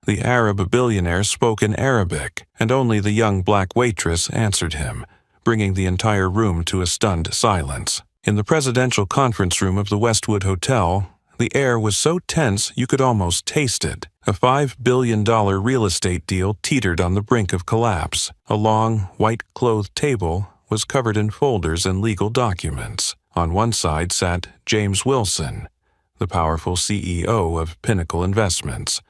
The Arab billionaire spoke in Arabic, and only the young black waitress answered him, bringing the entire room to a stunned silence. In the presidential conference room of the Westwood Hotel, the air was so tense you could almost taste it. A $5 billion real estate deal teetered on the brink of collapse. A long, white-clothed table was covered in folders and legal documents. On one side sat James Wilson, the powerful CEO of Pinnacle Investments,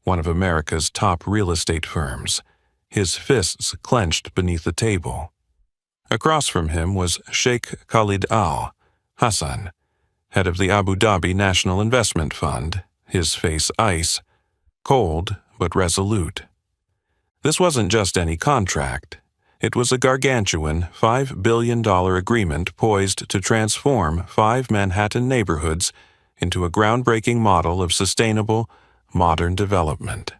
one of America's top real estate firms, his fists clenched beneath the table. Across from him was Sheikh Khalid Al Hassan, head of the Abu Dhabi National Investment Fund, his face ice, cold but resolute. This wasn't just any contract. It was a gargantuan $5 billion agreement poised to transform 5 Manhattan neighborhoods into a groundbreaking model of sustainable, modern development.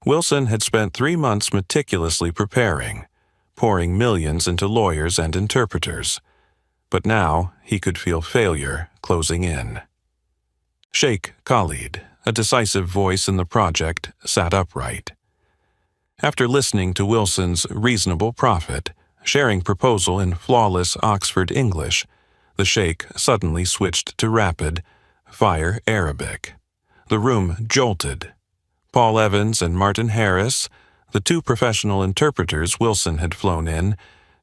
Wilson had spent 3 months meticulously preparing, pouring millions into lawyers and interpreters, but now he could feel failure closing in. Sheikh Khalid, a decisive voice in the project, sat upright. After listening to Wilson's reasonable profit, sharing proposal in flawless Oxford English, the Sheikh suddenly switched to rapid, fire Arabic. The room jolted. Paul Evans and Martin Harris, the 2 professional interpreters Wilson had flown in,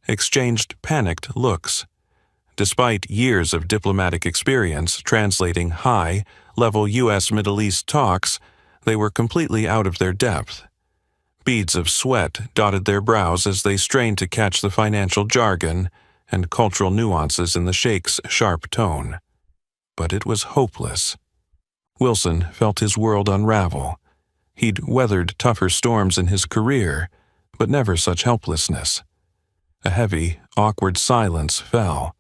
exchanged panicked looks. Despite years of diplomatic experience translating high-level U.S. Middle East talks, they were completely out of their depth. Beads of sweat dotted their brows as they strained to catch the financial jargon and cultural nuances in the Sheikh's sharp tone. But it was hopeless. Wilson felt his world unravel. He'd weathered tougher storms in his career, but never such helplessness. A heavy, awkward silence fell,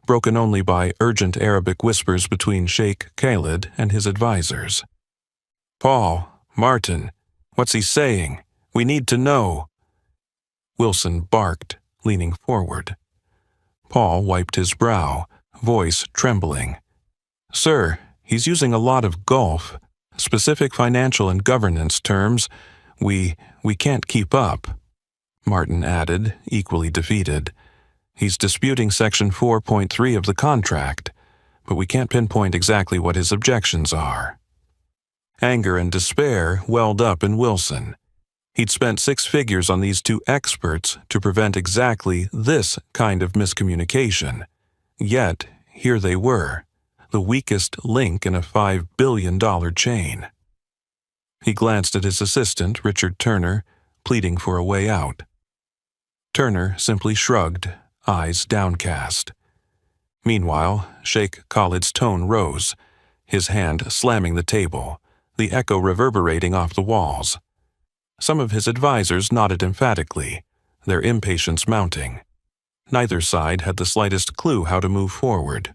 broken only by urgent Arabic whispers between Sheikh Khalid and his advisors. "Paul, Martin, what's he saying? We need to know." Wilson barked, leaning forward. Paul wiped his brow, voice trembling. "Sir, he's using a lot of Gulf, specific financial and governance terms. We can't keep up." Martin added, equally defeated. "He's disputing Section 4.3 of the contract, but we can't pinpoint exactly what his objections are." Anger and despair welled up in Wilson. He'd spent 6 figures on these 2 experts to prevent exactly this kind of miscommunication. Yet, here they were, the weakest link in a $5 billion chain. He glanced at his assistant, Richard Turner, pleading for a way out. Turner simply shrugged, eyes downcast. Meanwhile, Sheikh Khalid's tone rose, his hand slamming the table, the echo reverberating off the walls. Some of his advisors nodded emphatically, their impatience mounting. Neither side had the slightest clue how to move forward.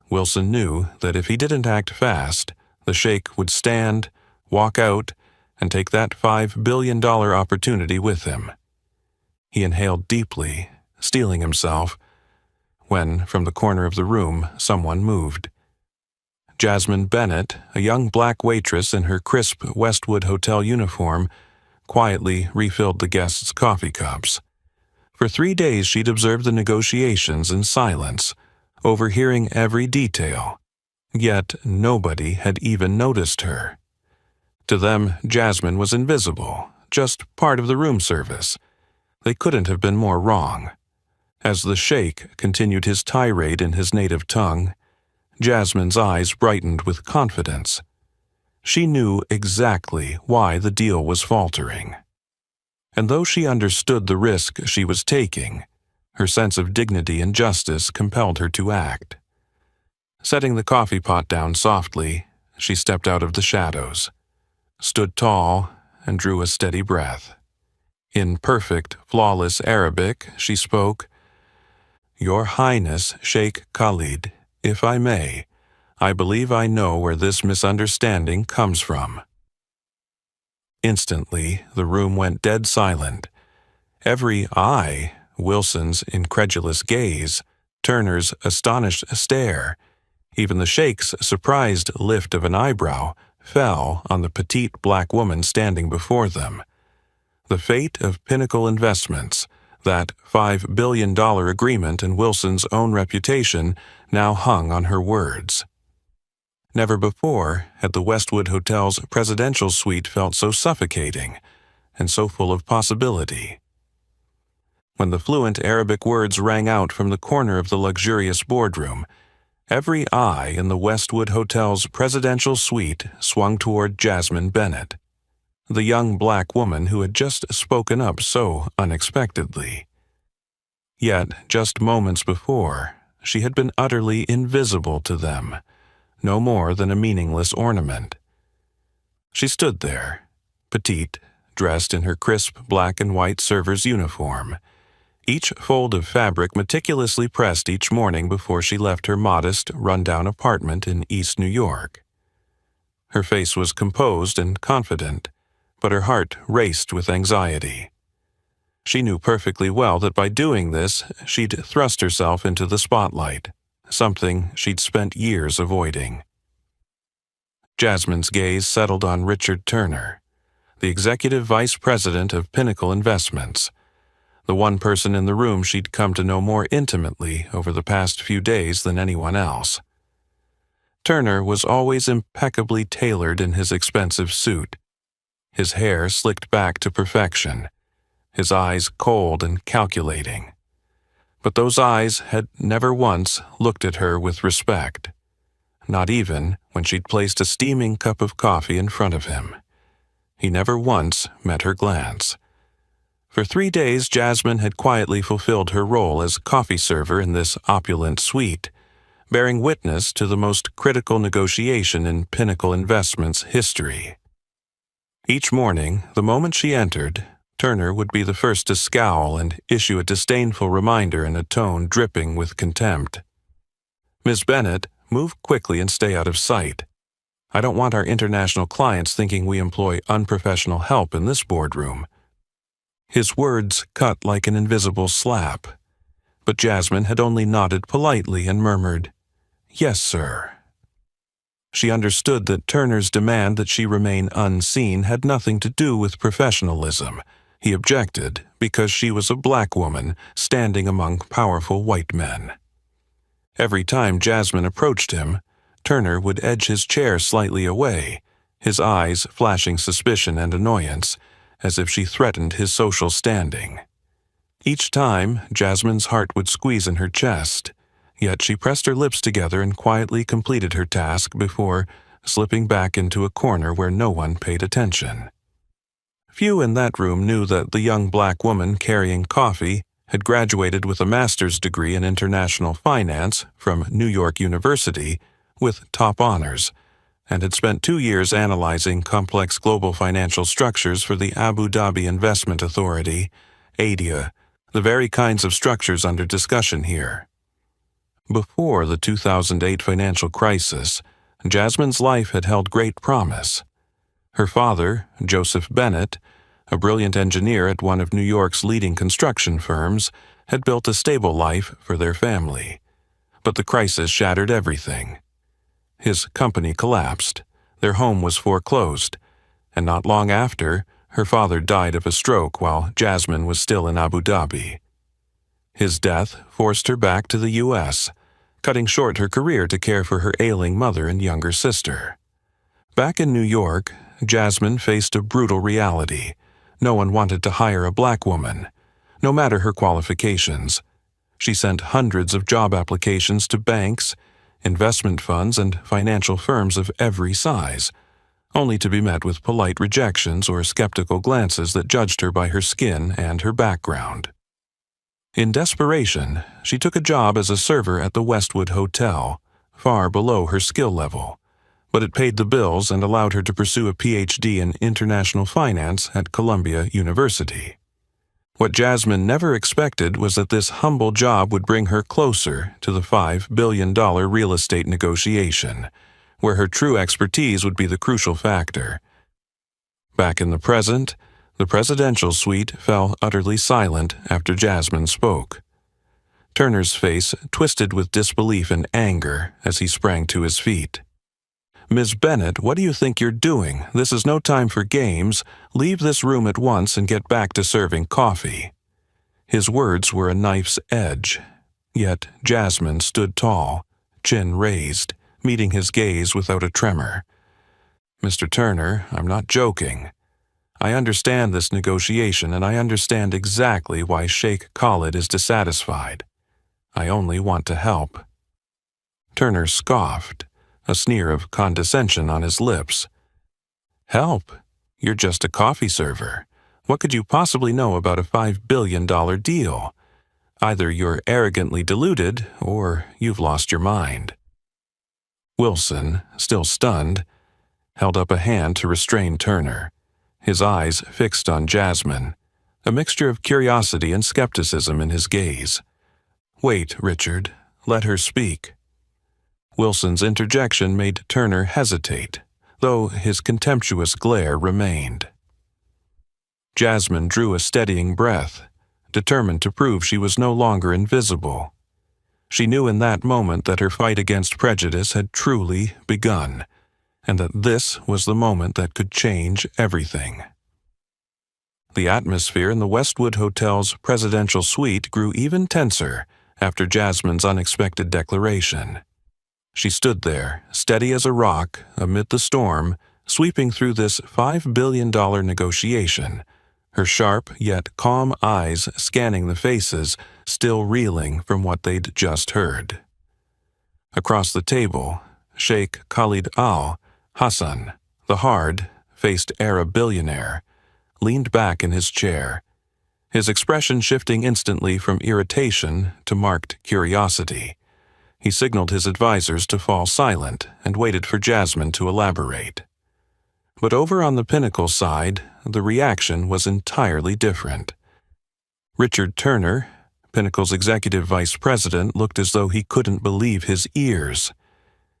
Wilson knew that if he didn't act fast, the Sheikh would stand, walk out, and take that $5 billion opportunity with him. He inhaled deeply, steeling himself, when, from the corner of the room, someone moved. Jasmine Bennett, a young black waitress in her crisp Westwood Hotel uniform, quietly refilled the guests' coffee cups. For 3 days she'd observed the negotiations in silence, overhearing every detail. Yet nobody had even noticed her. To them, Jasmine was invisible, just part of the room service. They couldn't have been more wrong. As the Sheikh continued his tirade in his native tongue, Jasmine's eyes brightened with confidence. She knew exactly why the deal was faltering. And though she understood the risk she was taking, her sense of dignity and justice compelled her to act. Setting the coffee pot down softly, she stepped out of the shadows, stood tall, and drew a steady breath. In perfect, flawless Arabic, she spoke, "Your Highness Sheikh Khalid, if I may, I believe I know where this misunderstanding comes from." Instantly, the room went dead silent. Every eye, Wilson's incredulous gaze, Turner's astonished stare, even the Sheikh's surprised lift of an eyebrow, fell on the petite black woman standing before them. The fate of Pinnacle Investments, that $5 billion agreement and Wilson's own reputation, now hung on her words. Never before had the Westwood Hotel's presidential suite felt so suffocating and so full of possibility. When the fluent Arabic words rang out from the corner of the luxurious boardroom, every eye in the Westwood Hotel's presidential suite swung toward Jasmine Bennett, the young black woman who had just spoken up so unexpectedly. Yet, just moments before, she had been utterly invisible to them, no more than a meaningless ornament. She stood there, petite, dressed in her crisp black and white server's uniform, each fold of fabric meticulously pressed each morning before she left her modest, run-down apartment in East New York. Her face was composed and confident, but her heart raced with anxiety. She knew perfectly well that by doing this, she'd thrust herself into the spotlight, something she'd spent years avoiding. Jasmine's gaze settled on Richard Turner, the executive vice president of Pinnacle Investments, the one person in the room she'd come to know more intimately over the past few days than anyone else. Turner was always impeccably tailored in his expensive suit, his hair slicked back to perfection, his eyes cold and calculating. But those eyes had never once looked at her with respect, not even when she'd placed a steaming cup of coffee in front of him. He never once met her glance. For 3 days, Jasmine had quietly fulfilled her role as coffee server in this opulent suite, bearing witness to the most critical negotiation in Pinnacle Investments' history. Each morning, the moment she entered, Turner would be the first to scowl and issue a disdainful reminder in a tone dripping with contempt. "Miss Bennett, move quickly and stay out of sight. I don't want our international clients thinking we employ unprofessional help in this boardroom." His words cut like an invisible slap, but Jasmine had only nodded politely and murmured, "Yes, sir." She understood that Turner's demand that she remain unseen had nothing to do with professionalism. He objected because she was a black woman standing among powerful white men. Every time Jasmine approached him, Turner would edge his chair slightly away, his eyes flashing suspicion and annoyance, as if she threatened his social standing. Each time, Jasmine's heart would squeeze in her chest, yet she pressed her lips together and quietly completed her task before slipping back into a corner where no one paid attention. Few in that room knew that the young black woman carrying coffee had graduated with a master's degree in international finance from New York University with top honors, and had spent 2 years analyzing complex global financial structures for the Abu Dhabi Investment Authority, ADIA, the very kinds of structures under discussion here. Before the 2008 financial crisis, Jasmine's life had held great promise. Her father, Joseph Bennett, a brilliant engineer at one of New York's leading construction firms, had built a stable life for their family. But the crisis shattered everything. His company collapsed, their home was foreclosed, and not long after, her father died of a stroke while Jasmine was still in Abu Dhabi. His death forced her back to the U.S., cutting short her career to care for her ailing mother and younger sister. Back in New York, Jasmine faced a brutal reality. No one wanted to hire a black woman, no matter her qualifications. She sent hundreds of job applications to banks, investment funds, and financial firms of every size, only to be met with polite rejections or skeptical glances that judged her by her skin and her background. In desperation, she took a job as a server at the Westwood Hotel, far below her skill level, but it paid the bills and allowed her to pursue a PhD in international finance at Columbia University. What Jasmine never expected was that this humble job would bring her closer to the $5 billion real estate negotiation, where her true expertise would be the crucial factor. Back in the present, the presidential suite fell utterly silent after Jasmine spoke. Turner's face twisted with disbelief and anger as he sprang to his feet. "Miss Bennet, what do you think you're doing? This is no time for games. Leave this room at once and get back to serving coffee." His words were a knife's edge, yet Jasmine stood tall, chin raised, meeting his gaze without a tremor. "Mr. Turner, I'm not joking. I understand this negotiation, and I understand exactly why Sheikh Khalid is dissatisfied. I only want to help." Turner scoffed, a sneer of condescension on his lips. "Help? You're just a coffee server. What could you possibly know about a $5 billion deal? Either you're arrogantly deluded, or you've lost your mind." Wilson, still stunned, held up a hand to restrain Turner, his eyes fixed on Jasmine, a mixture of curiosity and skepticism in his gaze. "Wait, Richard. Let her speak." Wilson's interjection made Turner hesitate, though his contemptuous glare remained. Jasmine drew a steadying breath, determined to prove she was no longer invisible. She knew in that moment that her fight against prejudice had truly begun, and that this was the moment that could change everything. The atmosphere in the Westwood Hotel's presidential suite grew even tenser after Jasmine's unexpected declaration. She stood there, steady as a rock, amid the storm, sweeping through this $5 billion negotiation, her sharp yet calm eyes scanning the faces still reeling from what they'd just heard. Across the table, Sheikh Khalid Hassan, the hard-faced Arab billionaire, leaned back in his chair, his expression shifting instantly from irritation to marked curiosity. He signaled his advisors to fall silent and waited for Jasmine to elaborate. But over on the Pinnacle side, the reaction was entirely different. Richard Turner, Pinnacle's executive vice president, looked as though he couldn't believe his ears.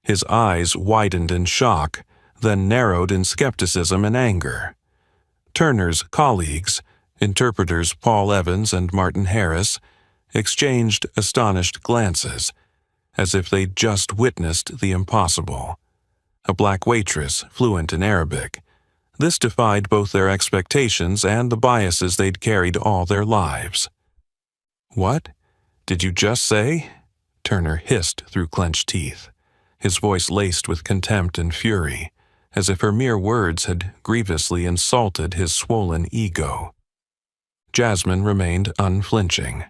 His eyes widened in shock, then narrowed in skepticism and anger. Turner's colleagues, interpreters Paul Evans and Martin Harris, exchanged astonished glances, as if they'd just witnessed the impossible. A black waitress, fluent in Arabic. This defied both their expectations and the biases they'd carried all their lives. "What? Did you just say?" Turner hissed through clenched teeth, his voice laced with contempt and fury, as if her mere words had grievously insulted his swollen ego. Jasmine remained unflinching.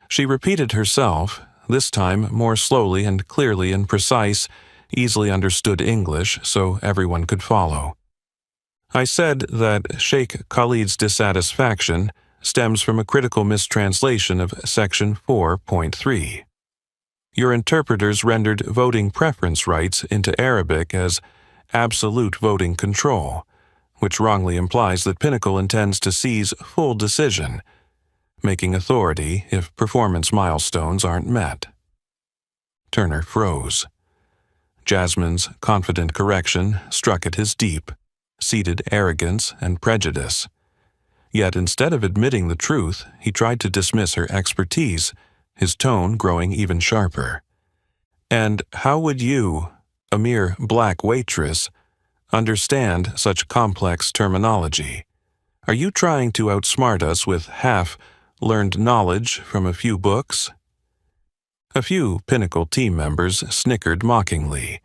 She repeated herself, this time more slowly and clearly in precise, easily understood English so everyone could follow. "I said that Sheikh Khalid's dissatisfaction stems from a critical mistranslation of Section 4.3. Your interpreters rendered voting preference rights into Arabic as absolute voting control, which wrongly implies that Pinnacle intends to seize full decision, making authority if performance milestones aren't met." Turner froze. Jasmine's confident correction struck at his deep-seated arrogance and prejudice. Yet instead of admitting the truth, he tried to dismiss her expertise, his tone growing even sharper. "And how would you, a mere black waitress, understand such complex terminology? Are you trying to outsmart us with half-learned knowledge from a few books?" A few Pinnacle team members snickered mockingly,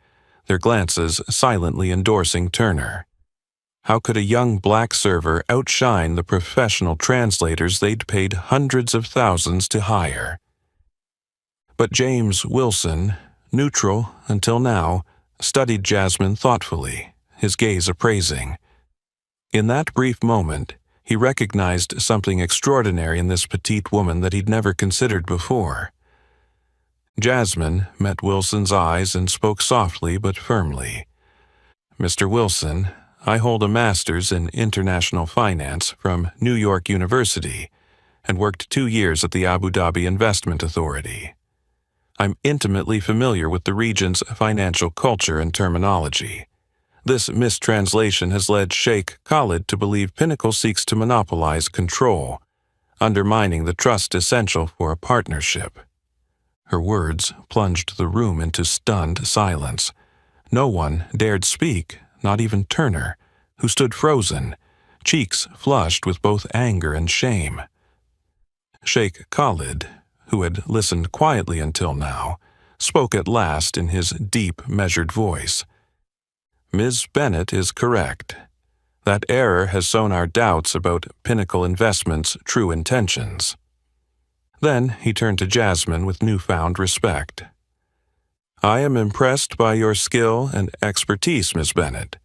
their glances silently endorsing Turner. How could a young black server outshine the professional translators they'd paid hundreds of thousands to hire? But James Wilson, neutral until now, studied Jasmine thoughtfully, his gaze appraising. In that brief moment, he recognized something extraordinary in this petite woman that he'd never considered before. Jasmine met Wilson's eyes and spoke softly but firmly. "Mr. Wilson, I hold a master's in international finance from New York University and worked 2 years at the Abu Dhabi Investment Authority. I'm intimately familiar with the region's financial culture and terminology. This mistranslation has led Sheikh Khalid to believe Pinnacle seeks to monopolize control, undermining the trust essential for a partnership." Her words plunged the room into stunned silence. No one dared speak, not even Turner, who stood frozen, cheeks flushed with both anger and shame. Sheikh Khalid, who had listened quietly until now, spoke at last in his deep, measured voice. "Ms. Bennett is correct. That error has sown our doubts about Pinnacle Investments' true intentions." Then he turned to Jasmine with newfound respect. "I am impressed by your skill and expertise, Miss Bennett.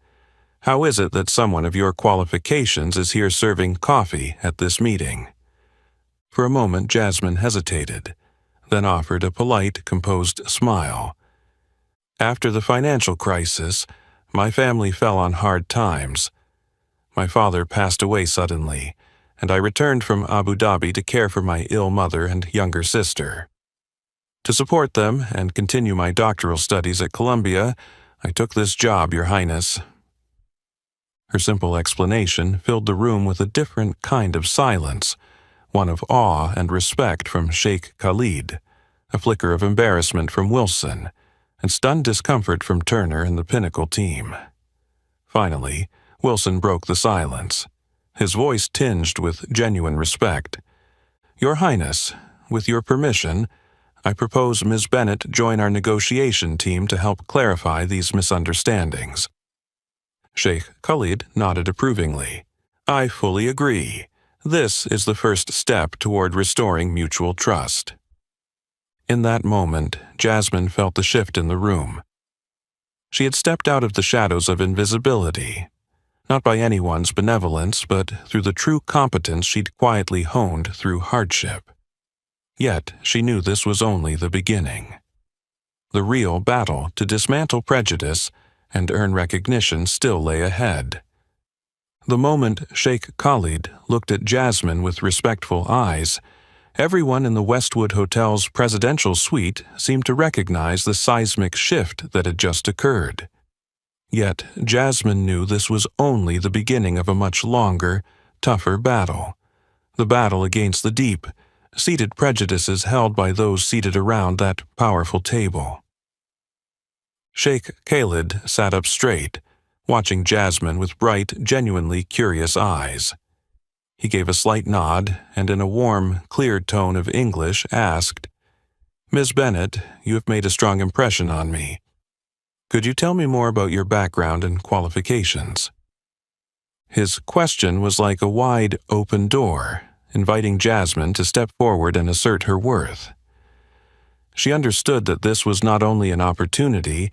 How is it that someone of your qualifications is here serving coffee at this meeting?" For a moment Jasmine hesitated, then offered a polite, composed smile. "After the financial crisis, my family fell on hard times. My father passed away suddenly, and I returned from Abu Dhabi to care for my ill mother and younger sister. To support them and continue my doctoral studies at Columbia, I took this job, Your Highness." Her simple explanation filled the room with a different kind of silence, one of awe and respect from Sheikh Khalid, a flicker of embarrassment from Wilson, and stunned discomfort from Turner and the Pinnacle team. Finally, Wilson broke the silence, his voice tinged with genuine respect. "Your Highness, with your permission, I propose Ms. Bennett join our negotiation team to help clarify these misunderstandings." Sheikh Khalid nodded approvingly. "I fully agree. This is the first step toward restoring mutual trust." In that moment, Jasmine felt the shift in the room. She had stepped out of the shadows of invisibility, not by anyone's benevolence, but through the true competence she'd quietly honed through hardship. Yet she knew this was only the beginning. The real battle to dismantle prejudice and earn recognition still lay ahead. The moment Sheikh Khalid looked at Jasmine with respectful eyes, everyone in the Westwood Hotel's presidential suite seemed to recognize the seismic shift that had just occurred. Yet Jasmine knew this was only the beginning of a much longer, tougher battle. The battle against the deep, seated prejudices held by those seated around that powerful table. Sheikh Khalid sat up straight, watching Jasmine with bright, genuinely curious eyes. He gave a slight nod and in a warm, clear tone of English asked, "Ms. Bennett, you have made a strong impression on me. Could you tell me more about your background and qualifications?" His question was like a wide, open door, inviting Jasmine to step forward and assert her worth. She understood that this was not only an opportunity,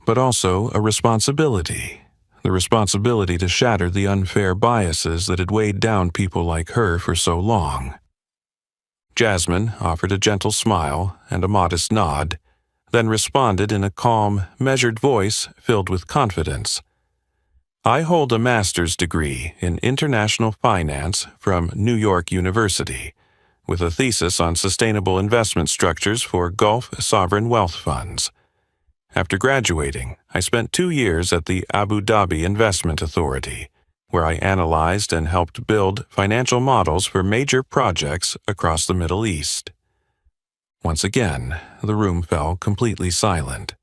but also a responsibility. The responsibility to shatter the unfair biases that had weighed down people like her for so long. Jasmine offered a gentle smile and a modest nod, then responded in a calm, measured voice filled with confidence. "I hold a master's degree in international finance from New York University, with a thesis on sustainable investment structures for Gulf sovereign wealth funds. After graduating, I spent 2 years at the Abu Dhabi Investment Authority, where I analyzed and helped build financial models for major projects across the Middle East." Once again, the room fell completely silent.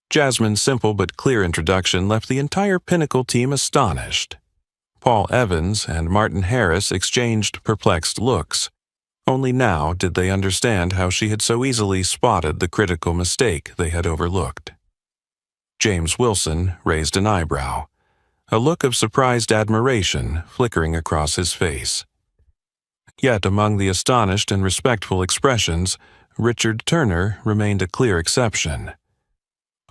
Jasmine's simple but clear introduction left the entire Pinnacle team astonished. Paul Evans and Martin Harris exchanged perplexed looks. Only now did they understand how she had so easily spotted the critical mistake they had overlooked. James Wilson raised an eyebrow, a look of surprised admiration flickering across his face. Yet among the astonished and respectful expressions, Richard Turner remained a clear exception.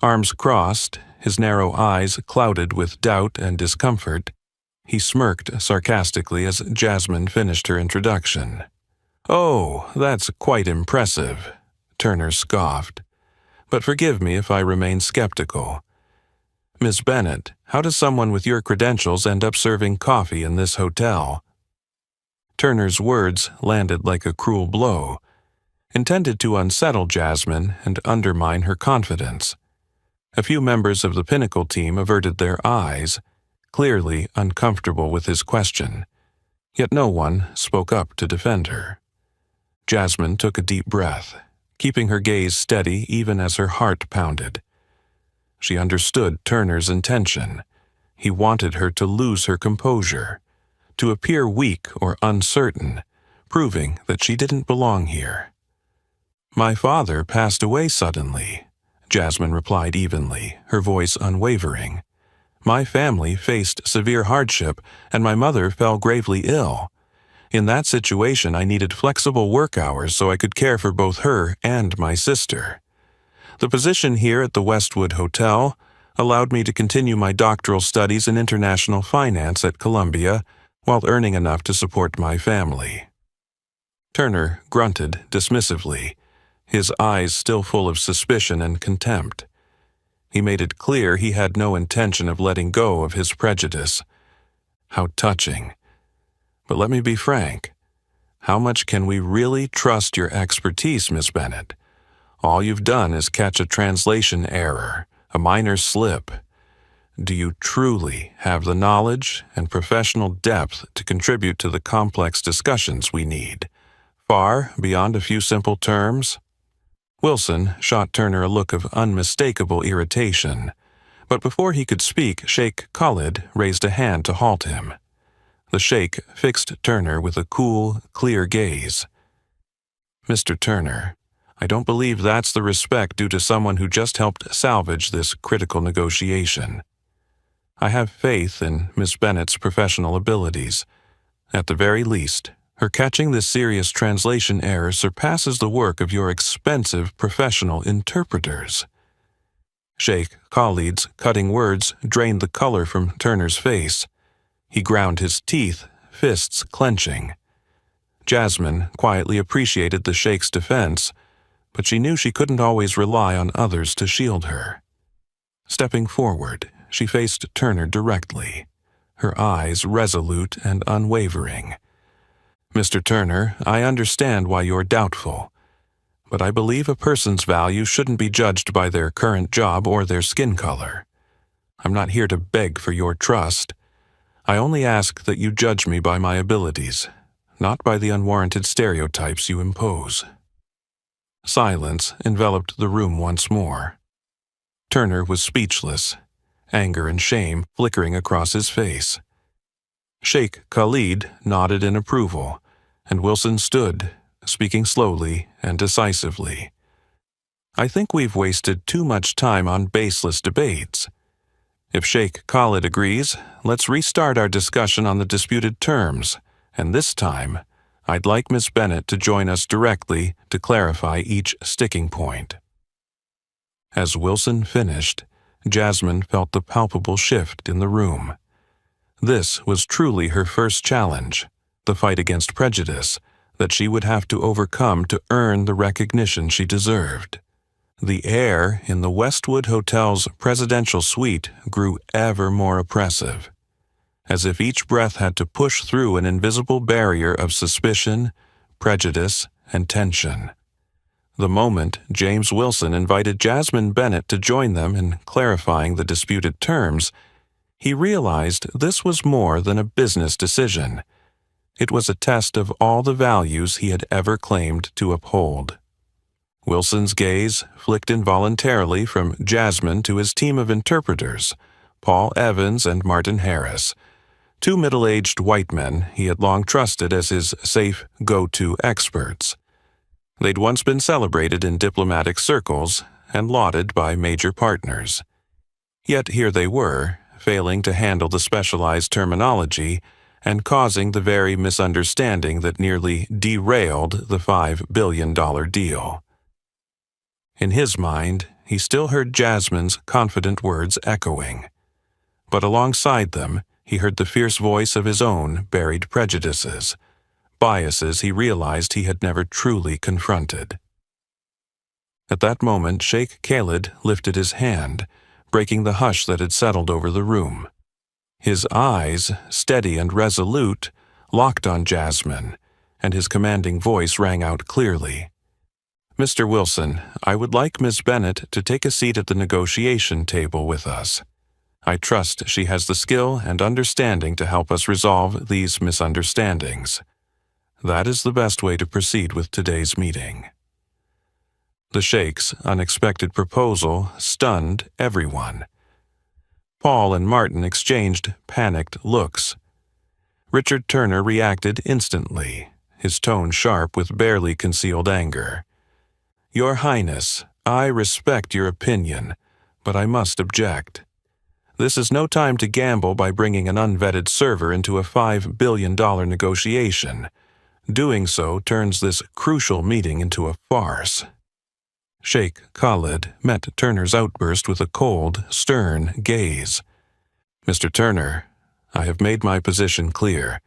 Arms crossed, his narrow eyes clouded with doubt and discomfort, he smirked sarcastically as Jasmine finished her introduction. "Oh, that's quite impressive," Turner scoffed. "But forgive me if I remain skeptical. Miss Bennett, how does someone with your credentials end up serving coffee in this hotel?" Turner's words landed like a cruel blow, intended to unsettle Jasmine and undermine her confidence. A few members of the Pinnacle team averted their eyes, clearly uncomfortable with his question, yet no one spoke up to defend her. Jasmine took a deep breath, keeping her gaze steady even as her heart pounded. She understood Turner's intention. He wanted her to lose her composure, to appear weak or uncertain, proving that she didn't belong here. "My father passed away suddenly," Jasmine replied evenly, her voice unwavering. "My family faced severe hardship, and my mother fell gravely ill. In that situation, I needed flexible work hours so I could care for both her and my sister. The position here at the Westwood Hotel allowed me to continue my doctoral studies in international finance at Columbia while earning enough to support my family." Turner grunted dismissively, his eyes still full of suspicion and contempt. He made it clear he had no intention of letting go of his prejudice. How touching. But let me be frank. How much can we really trust your expertise, Miss Bennett? All you've done is catch a translation error, a minor slip. Do you truly have the knowledge and professional depth to contribute to the complex discussions we need, far beyond a few simple terms? Wilson shot Turner a look of unmistakable irritation, but before he could speak, Sheikh Khalid raised a hand to halt him. The Sheikh fixed Turner with a cool, clear gaze. "Mr. Turner, I don't believe that's the respect due to someone who just helped salvage this critical negotiation. I have faith in Miss Bennett's professional abilities. At the very least, her catching this serious translation error surpasses the work of your expensive professional interpreters." Sheikh Khalid's cutting words drained the color from Turner's face. He ground his teeth, fists clenching. Jasmine quietly appreciated the Sheikh's defense, but she knew she couldn't always rely on others to shield her. Stepping forward, she faced Turner directly, her eyes resolute and unwavering. "Mr. Turner, I understand why you're doubtful, but I believe a person's value shouldn't be judged by their current job or their skin color. I'm not here to beg for your trust. I only ask that you judge me by my abilities, not by the unwarranted stereotypes you impose." Silence enveloped the room once more. Turner was speechless, anger and shame flickering across his face. Sheikh Khalid nodded in approval, and Wilson stood, speaking slowly and decisively. "I think we've wasted too much time on baseless debates. If Sheikh Khalid agrees, let's restart our discussion on the disputed terms, and this time, I'd like Miss Bennett to join us directly to clarify each sticking point." As Wilson finished, Jasmine felt the palpable shift in the room. This was truly her first challenge, the fight against prejudice that she would have to overcome to earn the recognition she deserved. The air in the Westwood Hotel's presidential suite grew ever more oppressive, as if each breath had to push through an invisible barrier of suspicion, prejudice, and tension. The moment James Wilson invited Jasmine Bennett to join them in clarifying the disputed terms, he realized this was more than a business decision. It was a test of all the values he had ever claimed to uphold. Wilson's gaze flicked involuntarily from Jasmine to his team of interpreters, Paul Evans and Martin Harris, two middle-aged white men he had long trusted as his safe go-to experts. They'd once been celebrated in diplomatic circles and lauded by major partners. Yet here they were, failing to handle the specialized terminology and causing the very misunderstanding that nearly derailed the $5 billion deal. In his mind, he still heard Jasmine's confident words echoing. But alongside them, he heard the fierce voice of his own buried prejudices, biases he realized he had never truly confronted. At that moment, Sheikh Khalid lifted his hand, breaking the hush that had settled over the room. His eyes, steady and resolute, locked on Jasmine, and his commanding voice rang out clearly. "Mr. Wilson, I would like Miss Bennett to take a seat at the negotiation table with us. I trust she has the skill and understanding to help us resolve these misunderstandings. That is the best way to proceed with today's meeting." The Sheikh's unexpected proposal stunned everyone. Paul and Martin exchanged panicked looks. Richard Turner reacted instantly, his tone sharp with barely concealed anger. "Your Highness, I respect your opinion, but I must object. This is no time to gamble by bringing an unvetted server into a $5 billion negotiation. Doing so turns this crucial meeting into a farce." Sheikh Khalid met Turner's outburst with a cold, stern gaze. "Mr. Turner, I have made my position clear.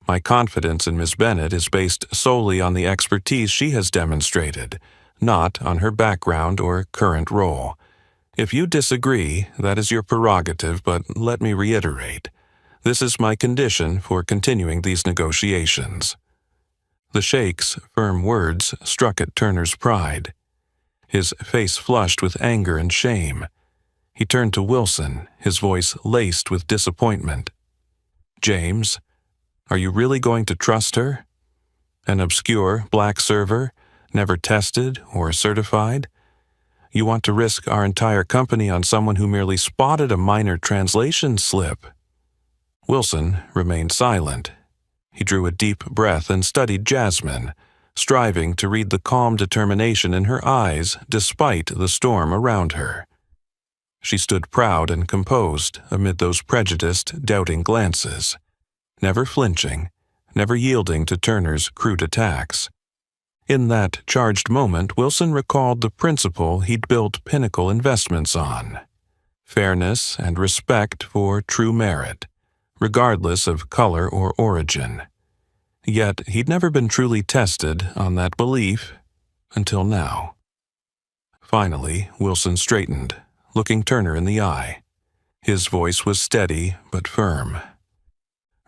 My confidence in Miss Bennet is based solely on the expertise she has demonstrated, not on her background or current role. If you disagree, that is your prerogative, but let me reiterate. This is my condition for continuing these negotiations." The Sheikh's firm words struck at Turner's pride. His face flushed with anger and shame. He turned to Wilson, his voice laced with disappointment. "James, are you really going to trust her? An obscure black server, never tested or certified? You want to risk our entire company on someone who merely spotted a minor translation slip?" Wilson remained silent. He drew a deep breath and studied Jasmine, striving to read the calm determination in her eyes despite the storm around her. She stood proud and composed amid those prejudiced, doubting glances, never flinching, never yielding to Turner's crude attacks. In that charged moment, Wilson recalled the principle he'd built Pinnacle Investments on: fairness and respect for true merit, regardless of color or origin. Yet he'd never been truly tested on that belief until now. Finally, Wilson straightened, looking Turner in the eye. His voice was steady but firm.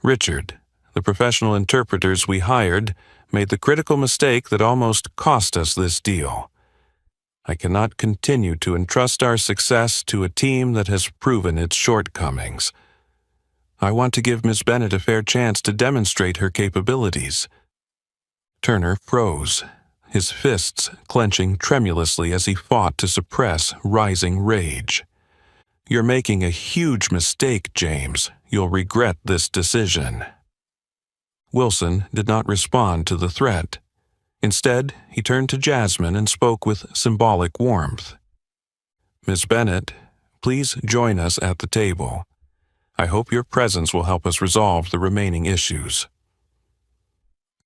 "Richard, the professional interpreters we hired made the critical mistake that almost cost us this deal. I cannot continue to entrust our success to a team that has proven its shortcomings. I want to give Miss Bennet a fair chance to demonstrate her capabilities." Turner froze, his fists clenching tremulously as he fought to suppress rising rage. "You're making a huge mistake, James. You'll regret this decision." Wilson did not respond to the threat. Instead, he turned to Jasmine and spoke with symbolic warmth. "Miss Bennet, please join us at the table. I hope your presence will help us resolve the remaining issues."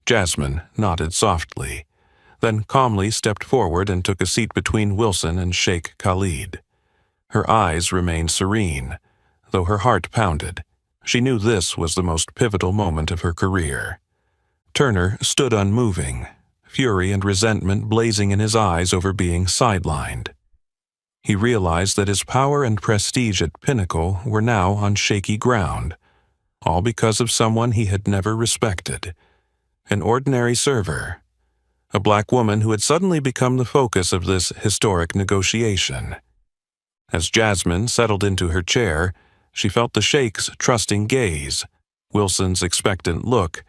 Jasmine nodded softly, then calmly stepped forward and took a seat between Wilson and Sheikh Khalid. Her eyes remained serene, though her heart pounded. She knew this was the most pivotal moment of her career. Turner stood unmoving, fury and resentment blazing in his eyes over being sidelined. He realized that his power and prestige at Pinnacle were now on shaky ground, all because of someone he had never respected. An ordinary server, a black woman who had suddenly become the focus of this historic negotiation. As Jasmine settled into her chair, she felt the Sheikh's trusting gaze, Wilson's expectant look,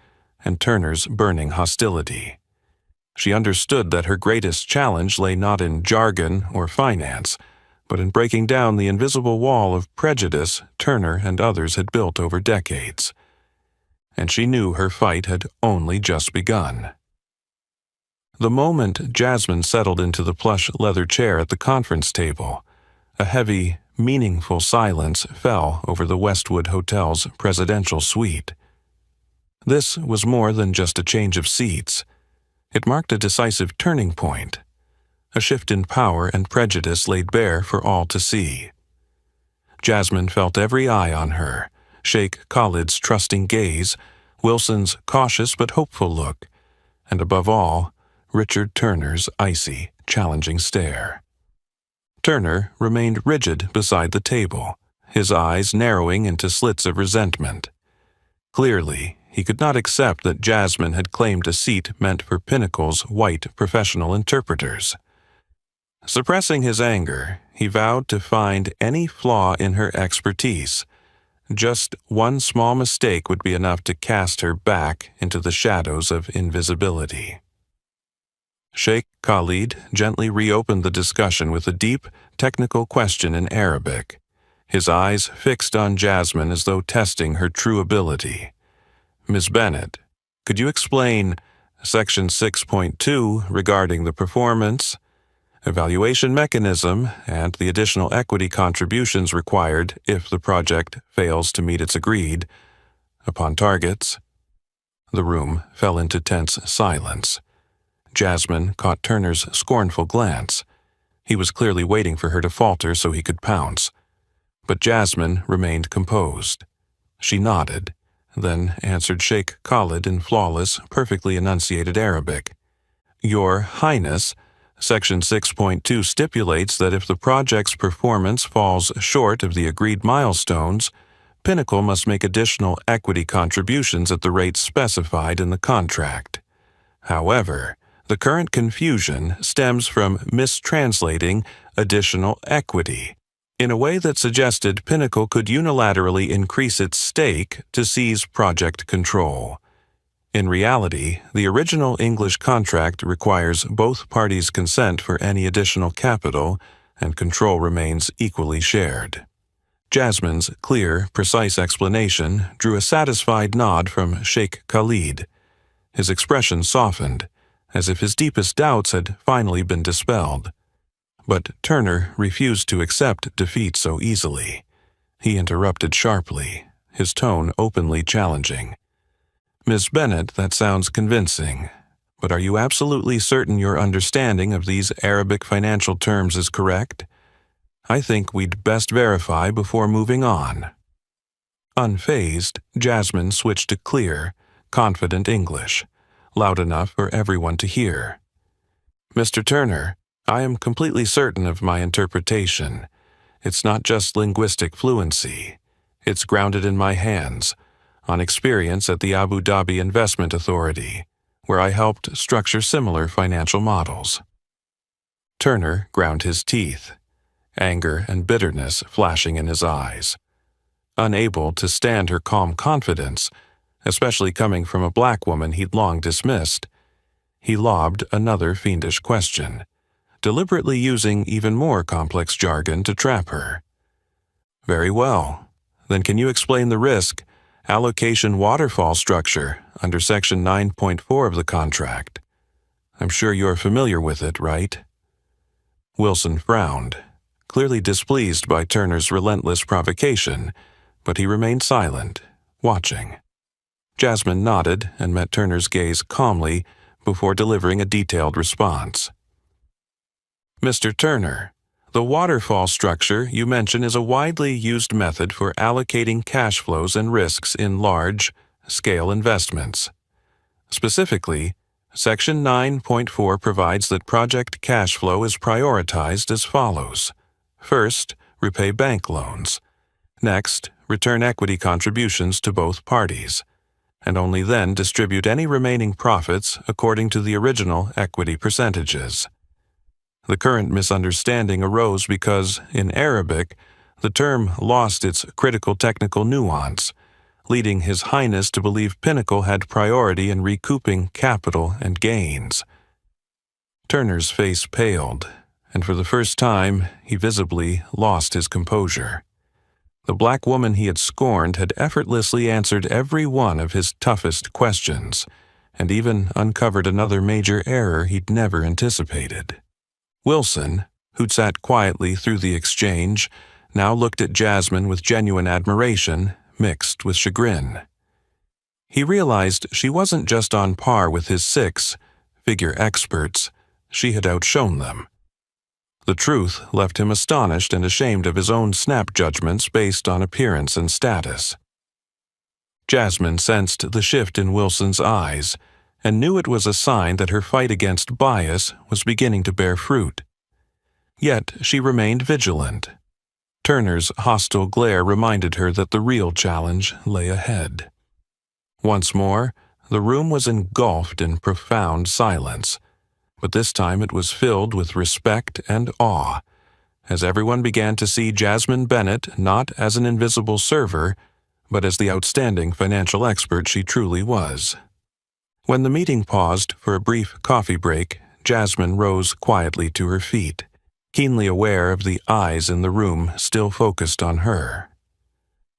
and Turner's burning hostility. She understood that her greatest challenge lay not in jargon or finance, but in breaking down the invisible wall of prejudice Turner and others had built over decades. And she knew her fight had only just begun. The moment Jasmine settled into the plush leather chair at the conference table, a heavy, meaningful silence fell over the Westwood Hotel's presidential suite. This was more than just a change of seats. It marked a decisive turning point, a shift in power and prejudice laid bare for all to see. Jasmine felt every eye on her, Sheikh Khalid's trusting gaze, Wilson's cautious but hopeful look, and above all, Richard Turner's icy, challenging stare. Turner remained rigid beside the table, his eyes narrowing into slits of resentment. Clearly, he could not accept that Jasmine had claimed a seat meant for Pinnacle's white professional interpreters. Suppressing his anger, he vowed to find any flaw in her expertise. Just one small mistake would be enough to cast her back into the shadows of invisibility. Sheikh Khalid gently reopened the discussion with a deep, technical question in Arabic, his eyes fixed on Jasmine as though testing her true ability. Ms. Bennett, could you explain Section 6.2 regarding the performance, evaluation mechanism, and the additional equity contributions required if the project fails to meet its agreed upon targets? The room fell into tense silence. Jasmine caught Turner's scornful glance. He was clearly waiting for her to falter so he could pounce. But Jasmine remained composed. She nodded, then answered Sheikh Khalid in flawless, perfectly enunciated Arabic. Your Highness, Section 6.2 stipulates that if the project's performance falls short of the agreed milestones, Pinnacle must make additional equity contributions at the rate specified in the contract. However, the current confusion stems from mistranslating additional equity in a way that suggested Pinnacle could unilaterally increase its stake to seize project control. In reality, the original English contract requires both parties' consent for any additional capital, and control remains equally shared. Jasmine's clear, precise explanation drew a satisfied nod from Sheikh Khalid. His expression softened, as if his deepest doubts had finally been dispelled. But Turner refused to accept defeat so easily. He interrupted sharply, his tone openly challenging. Miss Bennett, that sounds convincing, but are you absolutely certain your understanding of these Arabic financial terms is correct? I think we'd best verify before moving on. Unfazed, Jasmine switched to clear, confident English, loud enough for everyone to hear. Mr. Turner, I am completely certain of my interpretation. It's not just linguistic fluency. It's grounded in my hands, on experience at the Abu Dhabi Investment Authority, where I helped structure similar financial models. Turner ground his teeth, anger and bitterness flashing in his eyes. Unable to stand her calm confidence, especially coming from a black woman he'd long dismissed, he lobbed another fiendish question, deliberately using even more complex jargon to trap her. Very well. Then can you explain the risk allocation waterfall structure under Section 9.4 of the contract? I'm sure you're familiar with it, right? Wilson frowned, clearly displeased by Turner's relentless provocation, but he remained silent, watching. Jasmine nodded and met Turner's gaze calmly before delivering a detailed response. Mr. Turner, the waterfall structure you mention is a widely used method for allocating cash flows and risks in large-scale investments. Specifically, Section 9.4 provides that project cash flow is prioritized as follows. First, repay bank loans. Next, return equity contributions to both parties, and only then distribute any remaining profits according to the original equity percentages. The current misunderstanding arose because, in Arabic, the term lost its critical technical nuance, leading His Highness to believe Pinnacle had priority in recouping capital and gains. Turner's face paled, and for the first time he visibly lost his composure. The black woman he had scorned had effortlessly answered every one of his toughest questions, and even uncovered another major error he'd never anticipated. Wilson, who'd sat quietly through the exchange, now looked at Jasmine with genuine admiration, mixed with chagrin. He realized she wasn't just on par with his six-figure experts, she had outshone them. The truth left him astonished and ashamed of his own snap judgments based on appearance and status. Jasmine sensed the shift in Wilson's eyes and knew it was a sign that her fight against bias was beginning to bear fruit. Yet she remained vigilant. Turner's hostile glare reminded her that the real challenge lay ahead. Once more, the room was engulfed in profound silence, but this time it was filled with respect and awe, as everyone began to see Jasmine Bennett not as an invisible server, but as the outstanding financial expert she truly was. When the meeting paused for a brief coffee break, Jasmine rose quietly to her feet, keenly aware of the eyes in the room still focused on her.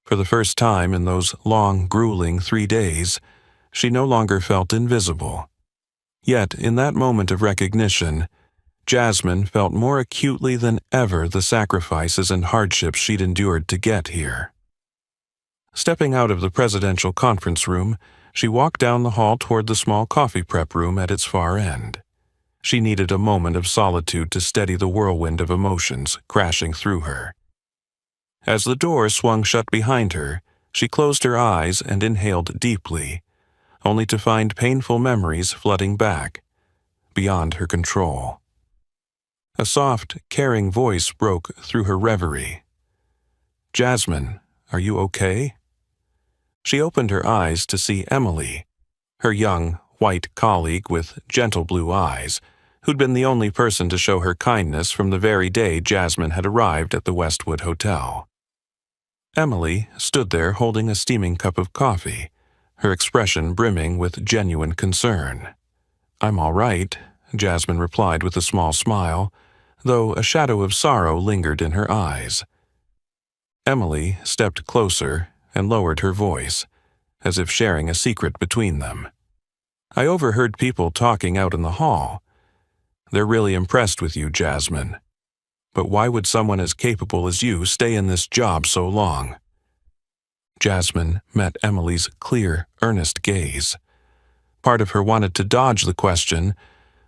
For the first time in those long, grueling 3 days, she no longer felt invisible. Yet, in that moment of recognition, Jasmine felt more acutely than ever the sacrifices and hardships she'd endured to get here. Stepping out of the presidential conference room, she walked down the hall toward the small coffee prep room at its far end. She needed a moment of solitude to steady the whirlwind of emotions crashing through her. As the door swung shut behind her, she closed her eyes and inhaled deeply, only to find painful memories flooding back, beyond her control. A soft, caring voice broke through her reverie. "Jasmine, are you okay?" She opened her eyes to see Emily, her young, white colleague with gentle blue eyes, who'd been the only person to show her kindness from the very day Jasmine had arrived at the Westwood Hotel. Emily stood there holding a steaming cup of coffee, her expression brimming with genuine concern. "I'm all right," Jasmine replied with a small smile, though a shadow of sorrow lingered in her eyes. Emily stepped closer and lowered her voice, as if sharing a secret between them. "I overheard people talking out in the hall. They're really impressed with you, Jasmine. But why would someone as capable as you stay in this job so long?" Jasmine met Emily's clear, earnest gaze. Part of her wanted to dodge the question,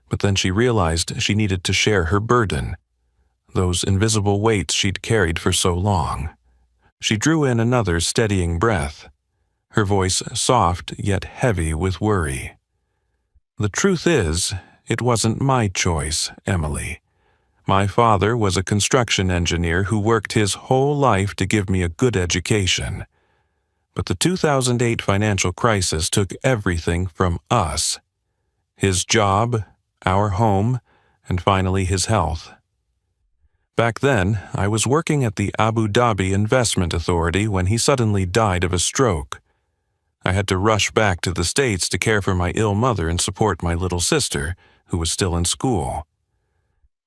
but then she realized she needed to share her burden, those invisible weights she'd carried for so long. She drew in another steadying breath, her voice soft yet heavy with worry. "The truth is, it wasn't my choice, Emily. My father was a construction engineer who worked his whole life to give me a good education. But the 2008 financial crisis took everything from us: his job, our home, and finally his health. Back then, I was working at the Abu Dhabi Investment Authority when he suddenly died of a stroke. I had to rush back to the States to care for my ill mother and support my little sister, who was still in school.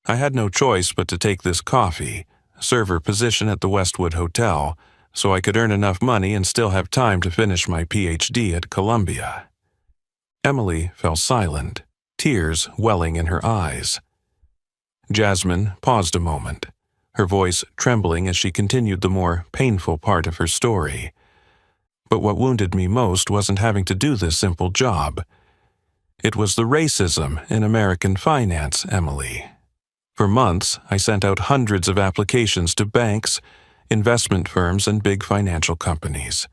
I had no choice but to take this coffee, server position at the Westwood Hotel, so I could earn enough money and still have time to finish my PhD at Columbia." Emily fell silent, tears welling in her eyes. Jasmine paused a moment, her voice trembling as she continued the more painful part of her story. "But what wounded me most wasn't having to do this simple job. It was the racism in American finance, Emily. For months, I sent out hundreds of applications to banks, investment firms, and big financial companies.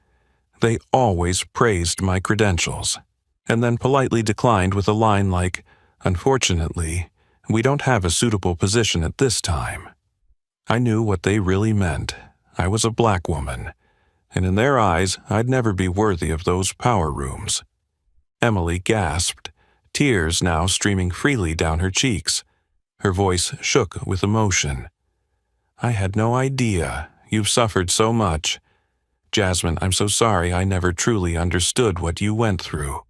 They always praised my credentials, and then politely declined with a line like, 'Unfortunately, we don't have a suitable position at this time.' I knew what they really meant. I was a black woman, and in their eyes, I'd never be worthy of those power rooms." Emily gasped, tears now streaming freely down her cheeks. Her voice shook with emotion. "I had no idea. You've suffered so much. Jasmine, I'm so sorry I never truly understood what you went through."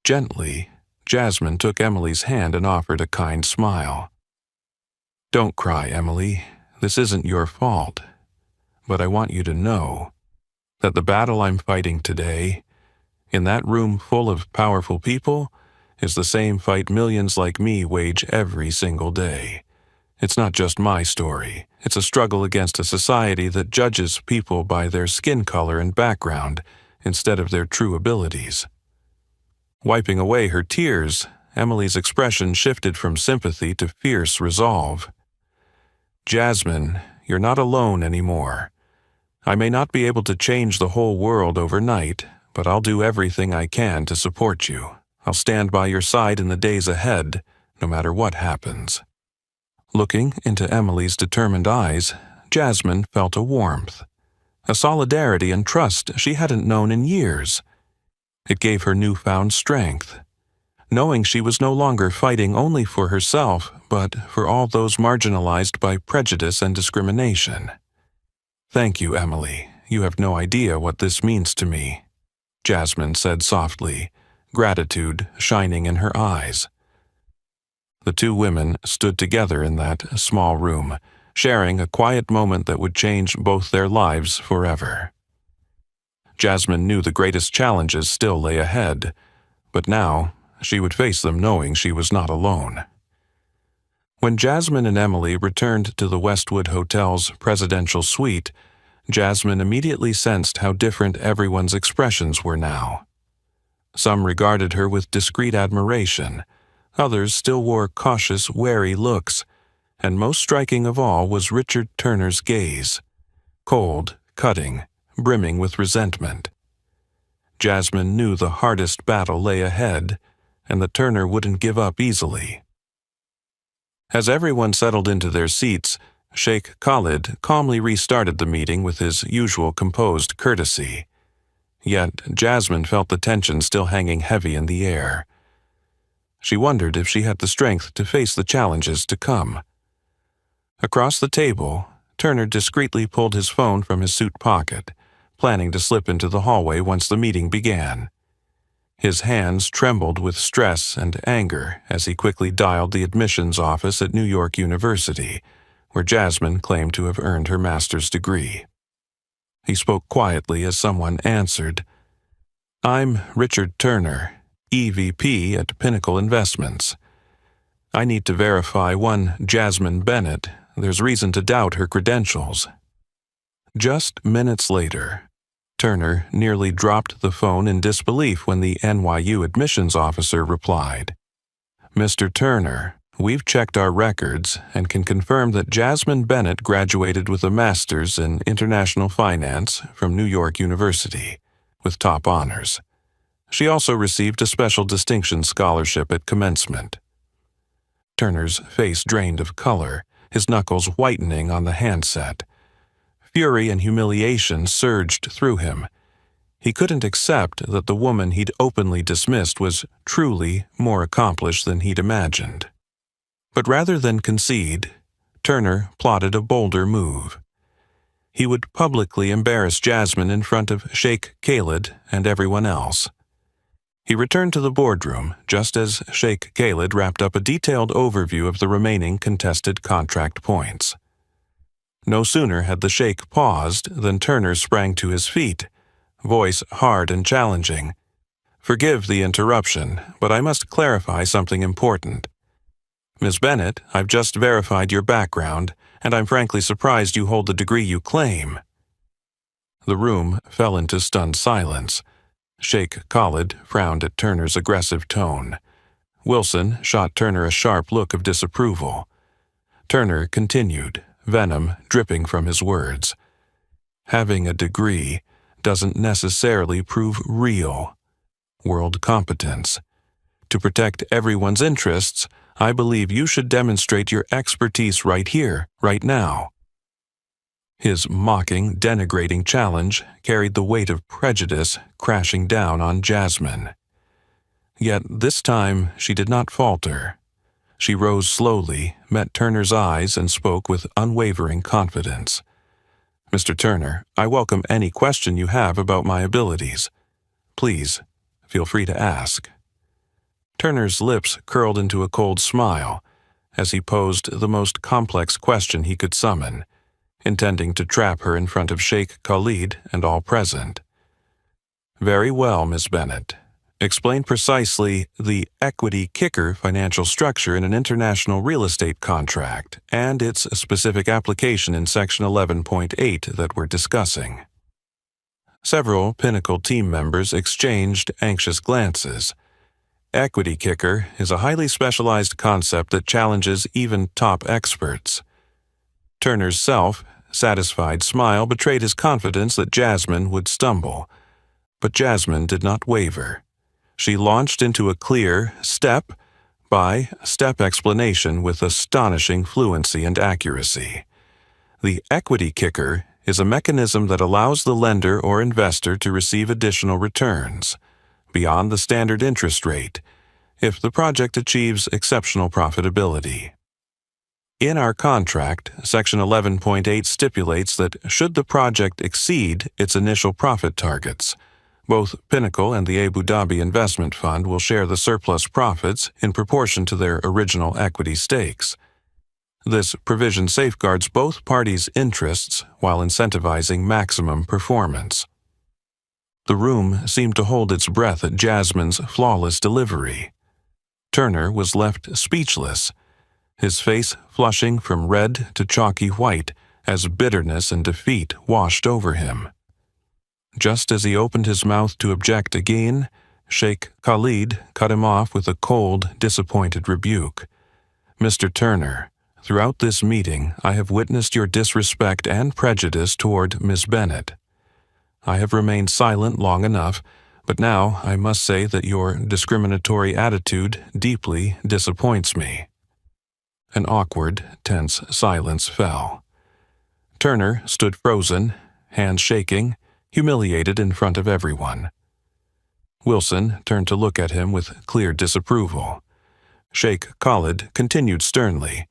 Gently, Jasmine took Emily's hand and offered a kind smile. "Don't cry, Emily. This isn't your fault. But I want you to know that the battle I'm fighting today, in that room full of powerful people, is the same fight millions like me wage every single day. It's not just my story. It's a struggle against a society that judges people by their skin color and background instead of their true abilities." Wiping away her tears, Emily's expression shifted from sympathy to fierce resolve. "Jasmine, you're not alone anymore. I may not be able to change the whole world overnight, but I'll do everything I can to support you. I'll stand by your side in the days ahead, no matter what happens." Looking into Emily's determined eyes, Jasmine felt a warmth, a solidarity and trust she hadn't known in years. It gave her newfound strength, knowing she was no longer fighting only for herself, but for all those marginalized by prejudice and discrimination. "Thank you, Emily. You have no idea what this means to me," Jasmine said softly, gratitude shining in her eyes. The two women stood together in that small room, sharing a quiet moment that would change both their lives forever. Jasmine knew the greatest challenges still lay ahead, but now she would face them knowing she was not alone. When Jasmine and Emily returned to the Westwood Hotel's presidential suite, Jasmine immediately sensed how different everyone's expressions were now. Some regarded her with discreet admiration, others still wore cautious, wary looks, and most striking of all was Richard Turner's gaze, cold, cutting, brimming with resentment. Jasmine knew the hardest battle lay ahead, and that Turner wouldn't give up easily. As everyone settled into their seats, Sheikh Khalid calmly restarted the meeting with his usual composed courtesy. Yet Jasmine felt the tension still hanging heavy in the air. She wondered if she had the strength to face the challenges to come. Across the table, Turner discreetly pulled his phone from his suit pocket, planning to slip into the hallway once the meeting began. His hands trembled with stress and anger as he quickly dialed the admissions office at New York University, where Jasmine claimed to have earned her master's degree. He spoke quietly as someone answered. "I'm Richard Turner, EVP at Pinnacle Investments. I need to verify one Jasmine Bennett. There's reason to doubt her credentials." Just minutes later, Turner nearly dropped the phone in disbelief when the NYU admissions officer replied, "Mr. Turner, we've checked our records and can confirm that Jasmine Bennett graduated with a master's in international finance from New York University, with top honors. She also received a special distinction scholarship at commencement." Turner's face drained of color, his knuckles whitening on the handset. Fury and humiliation surged through him. He couldn't accept that the woman he'd openly dismissed was truly more accomplished than he'd imagined. But rather than concede, Turner plotted a bolder move. He would publicly embarrass Jasmine in front of Sheikh Khalid and everyone else. He returned to the boardroom just as Sheikh Khalid wrapped up a detailed overview of the remaining contested contract points. No sooner had the Sheikh paused than Turner sprang to his feet, voice hard and challenging. "Forgive the interruption, but I must clarify something important. Ms. Bennett, I've just verified your background, and I'm frankly surprised you hold the degree you claim." The room fell into stunned silence. Sheikh Khalid frowned at Turner's aggressive tone. Wilson shot Turner a sharp look of disapproval. Turner continued, venom dripping from his words. "Having a degree doesn't necessarily prove real world competence. To protect everyone's interests, I believe you should demonstrate your expertise right here, right now." His mocking, denigrating challenge carried the weight of prejudice crashing down on Jasmine. Yet this time she did not falter. She rose slowly, met Turner's eyes, and spoke with unwavering confidence. "Mr. Turner, I welcome any question you have about my abilities. Please, feel free to ask." Turner's lips curled into a cold smile as he posed the most complex question he could summon, intending to trap her in front of Sheikh Khalid and all present. "Very well, Miss Bennett. Explain precisely the equity kicker financial structure in an international real estate contract and its specific application in Section 11.8 that we're discussing." Several Pinnacle team members exchanged anxious glances. Equity kicker is a highly specialized concept that challenges even top experts. Turner's self-satisfied smile betrayed his confidence that Jasmine would stumble. But Jasmine did not waver. She launched into a clear, step-by-step explanation with astonishing fluency and accuracy. The equity kicker is a mechanism that allows the lender or investor to receive additional returns, beyond the standard interest rate, if the project achieves exceptional profitability. In our contract, Section 11.8 stipulates that should the project exceed its initial profit targets, Both Pinnacle and the Abu Dhabi Investment Fund will share the surplus profits in proportion to their original equity stakes. This provision safeguards both parties' interests while incentivizing maximum performance. The room seemed to hold its breath at Jasmine's flawless delivery. Turner was left speechless, his face flushing from red to chalky white as bitterness and defeat washed over him. Just as he opened his mouth to object again, Sheikh Khalid cut him off with a cold, disappointed rebuke. "Mr. Turner, throughout this meeting, I have witnessed your disrespect and prejudice toward Miss Bennet. I have remained silent long enough, but now I must say that your discriminatory attitude deeply disappoints me." An awkward, tense silence fell. Turner stood frozen, hands shaking, humiliated in front of everyone. Wilson turned to look at him with clear disapproval. Sheikh Khalid continued sternly,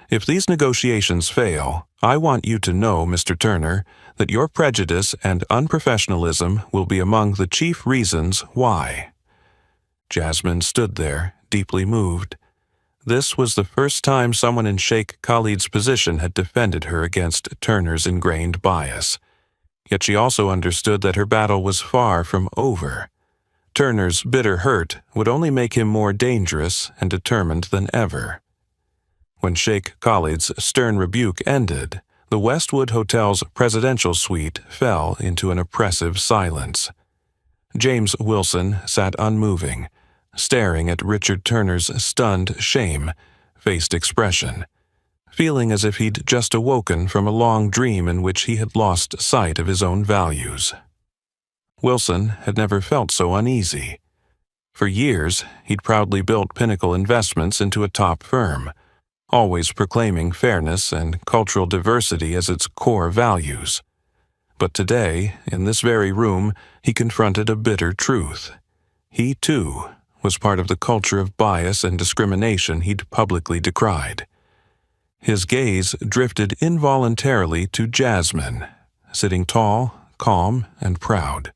"If these negotiations fail, I want you to know, Mr. Turner, that your prejudice and unprofessionalism will be among the chief reasons why." Jasmine stood there, deeply moved. This was the first time someone in Sheikh Khalid's position had defended her against Turner's ingrained bias. Yet she also understood that her battle was far from over. Turner's bitter hurt would only make him more dangerous and determined than ever. When Sheikh Khalid's stern rebuke ended, the Westwood Hotel's presidential suite fell into an oppressive silence. James Wilson sat unmoving, staring at Richard Turner's stunned, shame-faced expression, feeling as if he'd just awoken from a long dream in which he had lost sight of his own values. Wilson had never felt so uneasy. For years, he'd proudly built Pinnacle Investments into a top firm, always proclaiming fairness and cultural diversity as its core values. But today, in this very room, he confronted a bitter truth. He, too, was part of the culture of bias and discrimination he'd publicly decried. His gaze drifted involuntarily to Jasmine, sitting tall, calm, and proud.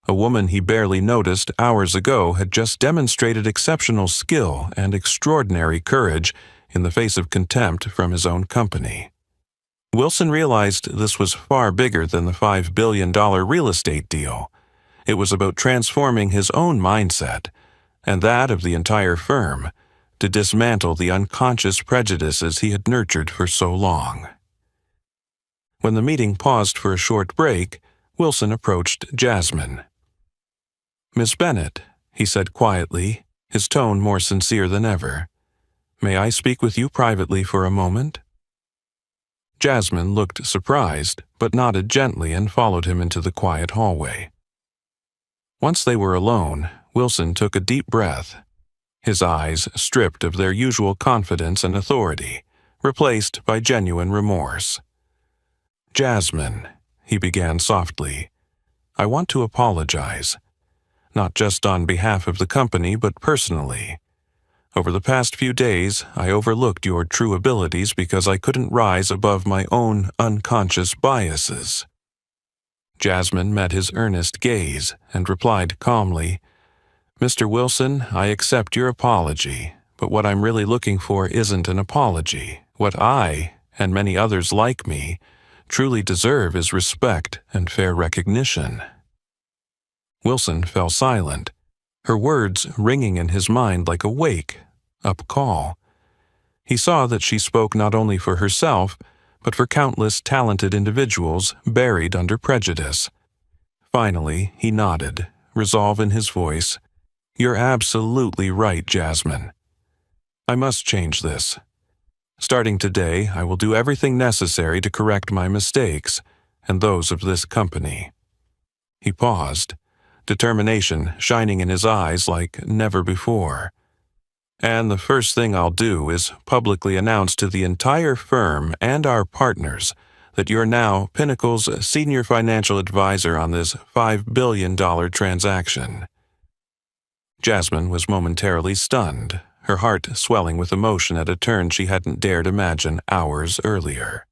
A woman he barely noticed hours ago had just demonstrated exceptional skill and extraordinary courage in the face of contempt from his own company. Wilson realized this was far bigger than the $5 billion real estate deal. It was about transforming his own mindset, and that of the entire firm, to dismantle the unconscious prejudices he had nurtured for so long. When the meeting paused for a short break, Wilson approached Jasmine. "Miss Bennet," he said quietly, his tone more sincere than ever, "may I speak with you privately for a moment?" Jasmine looked surprised, but nodded gently and followed him into the quiet hallway. Once they were alone, Wilson took a deep breath, his eyes stripped of their usual confidence and authority, replaced by genuine remorse. "Jasmine," he began softly, "I want to apologize, not just on behalf of the company but personally. Over the past few days, I overlooked your true abilities because I couldn't rise above my own unconscious biases." Jasmine met his earnest gaze and replied calmly, "Mr. Wilson, I accept your apology, but what I'm really looking for isn't an apology. What I, and many others like me, truly deserve is respect and fair recognition." Wilson fell silent, her words ringing in his mind like a wake-up call. He saw that she spoke not only for herself, but for countless talented individuals buried under prejudice. Finally, he nodded, resolve in his voice. "You're absolutely right, Jasmine. I must change this. Starting today, I will do everything necessary to correct my mistakes and those of this company." He paused, determination shining in his eyes like never before. "And the first thing I'll do is publicly announce to the entire firm and our partners that you're now Pinnacle's senior financial advisor on this $5 billion transaction." Jasmine was momentarily stunned, her heart swelling with emotion at a turn she hadn't dared imagine hours earlier.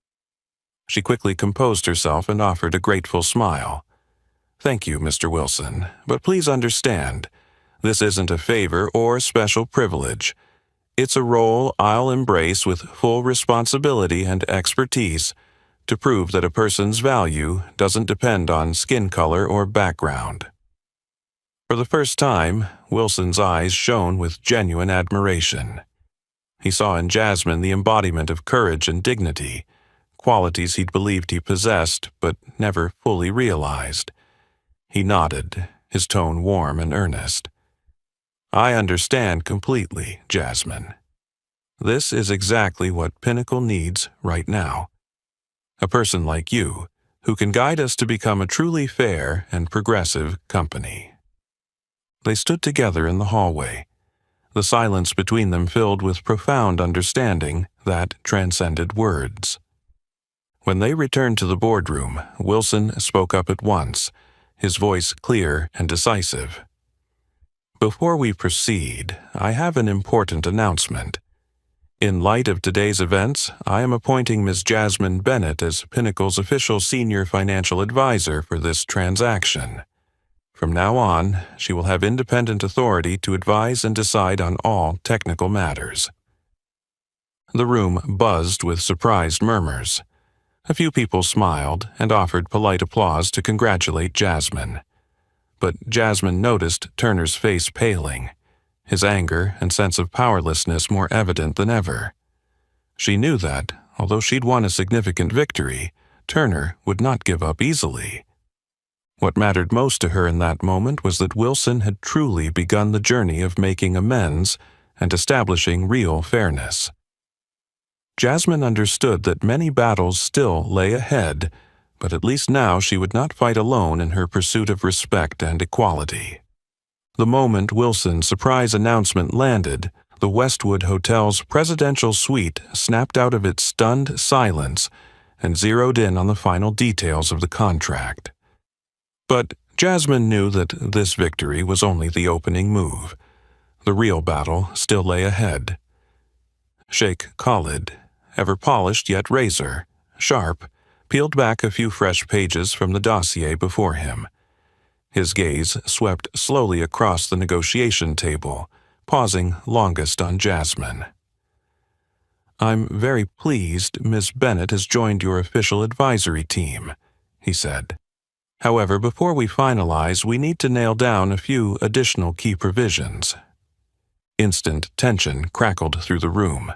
She quickly composed herself and offered a grateful smile. Thank you, Mr. Wilson, but please understand, this isn't a favor or special privilege. It's a role I'll embrace with full responsibility and expertise to prove that a person's value doesn't depend on skin color or background. For the first time, Wilson's eyes shone with genuine admiration. He saw in Jasmine the embodiment of courage and dignity, qualities he'd believed he possessed but never fully realized. He nodded, his tone warm and earnest. I understand completely, Jasmine. This is exactly what Pinnacle needs right now. A person like you, who can guide us to become a truly fair and progressive company. They stood together in the hallway, the silence between them filled with profound understanding that transcended words. When they returned to the boardroom, Wilson spoke up at once, his voice clear and decisive. Before we proceed, I have an important announcement. In light of today's events, I am appointing Ms. Jasmine Bennett as Pinnacle's official senior financial advisor for this transaction. From now on, she will have independent authority to advise and decide on all technical matters. The room buzzed with surprised murmurs. A few people smiled and offered polite applause to congratulate Jasmine. But Jasmine noticed Turner's face paling, his anger and sense of powerlessness more evident than ever. She knew that, although she'd won a significant victory, Turner would not give up easily. What mattered most to her in that moment was that Wilson had truly begun the journey of making amends and establishing real fairness. Jasmine understood that many battles still lay ahead, but at least now she would not fight alone in her pursuit of respect and equality. The moment Wilson's surprise announcement landed, the Westwood Hotel's presidential suite snapped out of its stunned silence and zeroed in on the final details of the contract. But Jasmine knew that this victory was only the opening move. The real battle still lay ahead. Sheikh Khalid, ever polished yet razor, sharp, peeled back a few fresh pages from the dossier before him. His gaze swept slowly across the negotiation table, pausing longest on Jasmine. I'm very pleased Miss Bennett has joined your official advisory team, he said. However, before we finalize, we need to nail down a few additional key provisions. Instant tension crackled through the room.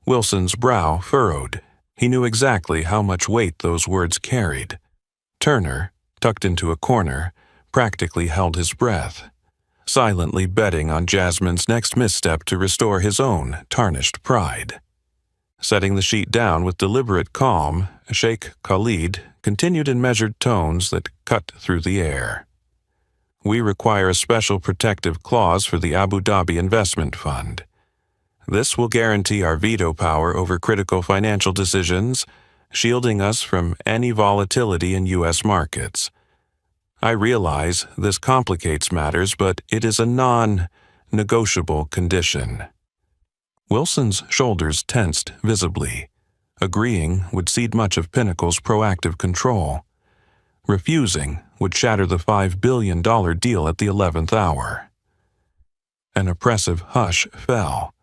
Wilson's brow furrowed. He knew exactly how much weight those words carried. Turner, tucked into a corner, practically held his breath, silently betting on Jasmine's next misstep to restore his own tarnished pride. Setting the sheet down with deliberate calm, Sheikh Khalid continued in measured tones that cut through the air. We require a special protective clause for the Abu Dhabi Investment Fund. This will guarantee our veto power over critical financial decisions, shielding us from any volatility in U.S. markets. I realize this complicates matters, but it is a non-negotiable condition. Wilson's shoulders tensed visibly. Agreeing would cede much of Pinnacle's proactive control. Refusing would shatter the $5 billion deal at the 11th hour. An oppressive hush fell.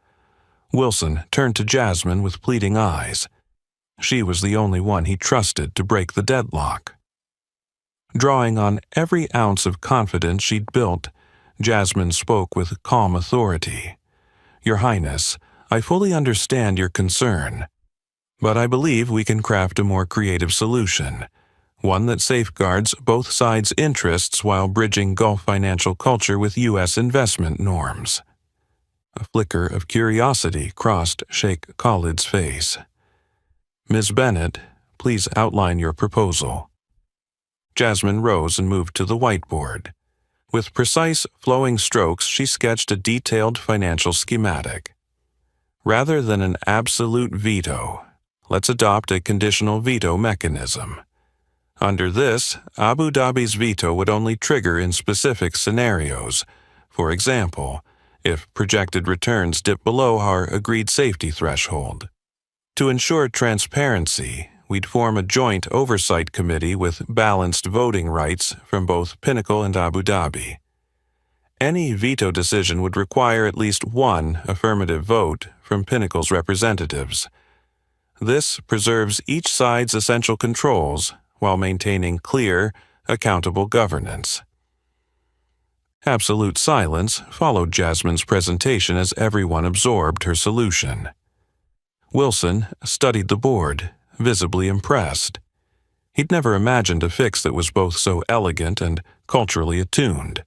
Wilson turned to Jasmine with pleading eyes. She was the only one he trusted to break the deadlock. Drawing on every ounce of confidence she'd built, Jasmine spoke with calm authority. Your Highness, I fully understand your concern, but I believe we can craft a more creative solution, one that safeguards both sides' interests while bridging Gulf financial culture with U.S. investment norms. A flicker of curiosity crossed Sheikh Khalid's face. Ms. Bennett, please outline your proposal. Jasmine rose and moved to the whiteboard. With precise, flowing strokes, she sketched a detailed financial schematic. Rather than an absolute veto, let's adopt a conditional veto mechanism. Under this, Abu Dhabi's veto would only trigger in specific scenarios. For example, if projected returns dip below our agreed safety threshold. To ensure transparency, we'd form a joint oversight committee with balanced voting rights from both Pinnacle and Abu Dhabi. Any veto decision would require at least one affirmative vote from Pinnacle's representatives. This preserves each side's essential controls while maintaining clear, accountable governance. Absolute silence followed Jasmine's presentation as everyone absorbed her solution. Wilson studied the board, visibly impressed. He'd never imagined a fix that was both so elegant and culturally attuned.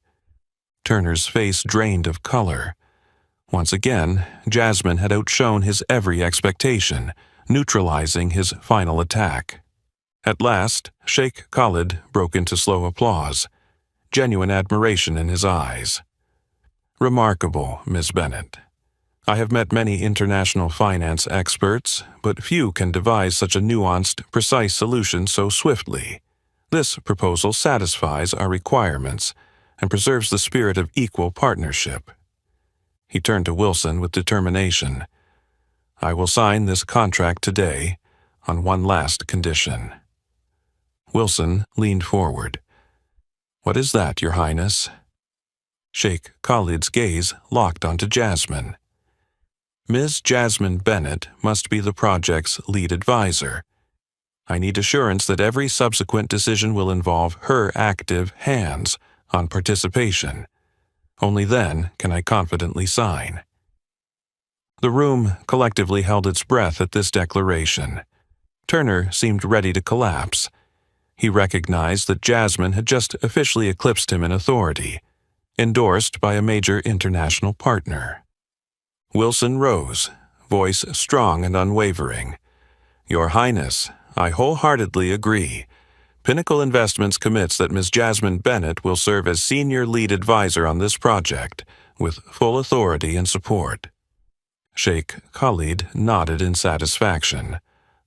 Turner's face drained of color. Once again, Jasmine had outshone his every expectation, neutralizing his final attack. At last, Sheikh Khalid broke into slow applause, genuine admiration in his eyes. "Remarkable, Miss Bennett. I have met many international finance experts, but few can devise such a nuanced, precise solution so swiftly. This proposal satisfies our requirements and preserves the spirit of equal partnership." He turned to Wilson with determination. "I will sign this contract today on one last condition." Wilson leaned forward. "What is that, Your Highness?" Sheikh Khalid's gaze locked onto Jasmine. "Ms. Jasmine Bennett must be the project's lead advisor. I need assurance that every subsequent decision will involve her active hands on participation. Only then can I confidently sign." The room collectively held its breath at this declaration. Turner seemed ready to collapse. He recognized that Jasmine had just officially eclipsed him in authority, endorsed by a major international partner. Wilson rose, voice strong and unwavering. "Your Highness, I wholeheartedly agree. Pinnacle Investments commits that Ms. Jasmine Bennett will serve as senior lead advisor on this project, with full authority and support." Sheikh Khalid nodded in satisfaction,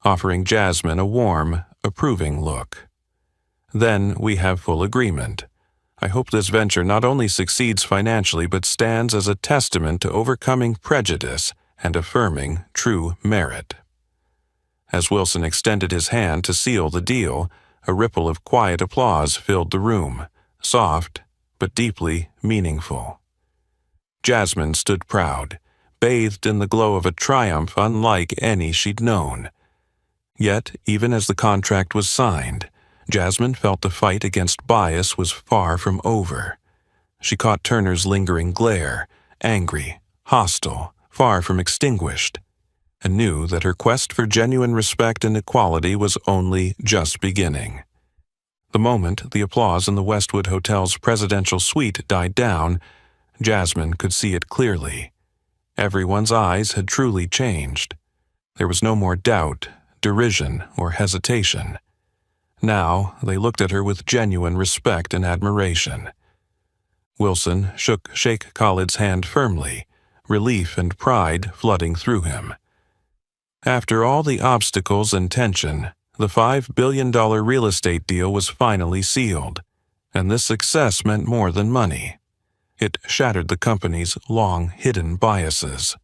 offering Jasmine a warm, approving look. "Then we have full agreement. I hope this venture not only succeeds financially but stands as a testament to overcoming prejudice and affirming true merit." As Wilson extended his hand to seal the deal, a ripple of quiet applause filled the room, soft but deeply meaningful. Jasmine stood proud, bathed in the glow of a triumph unlike any she'd known. Yet, even as the contract was signed, Jasmine felt the fight against bias was far from over. She caught Turner's lingering glare, angry, hostile, far from extinguished, and knew that her quest for genuine respect and equality was only just beginning. The moment the applause in the Westwood Hotel's presidential suite died down, Jasmine could see it clearly. Everyone's eyes had truly changed. There was no more doubt, derision, or hesitation. Now they looked at her with genuine respect and admiration. Wilson shook Sheikh Khalid's hand firmly, relief and pride flooding through him. After all the obstacles and tension, the $5 billion real estate deal was finally sealed, and this success meant more than money. It shattered the company's long-hidden biases.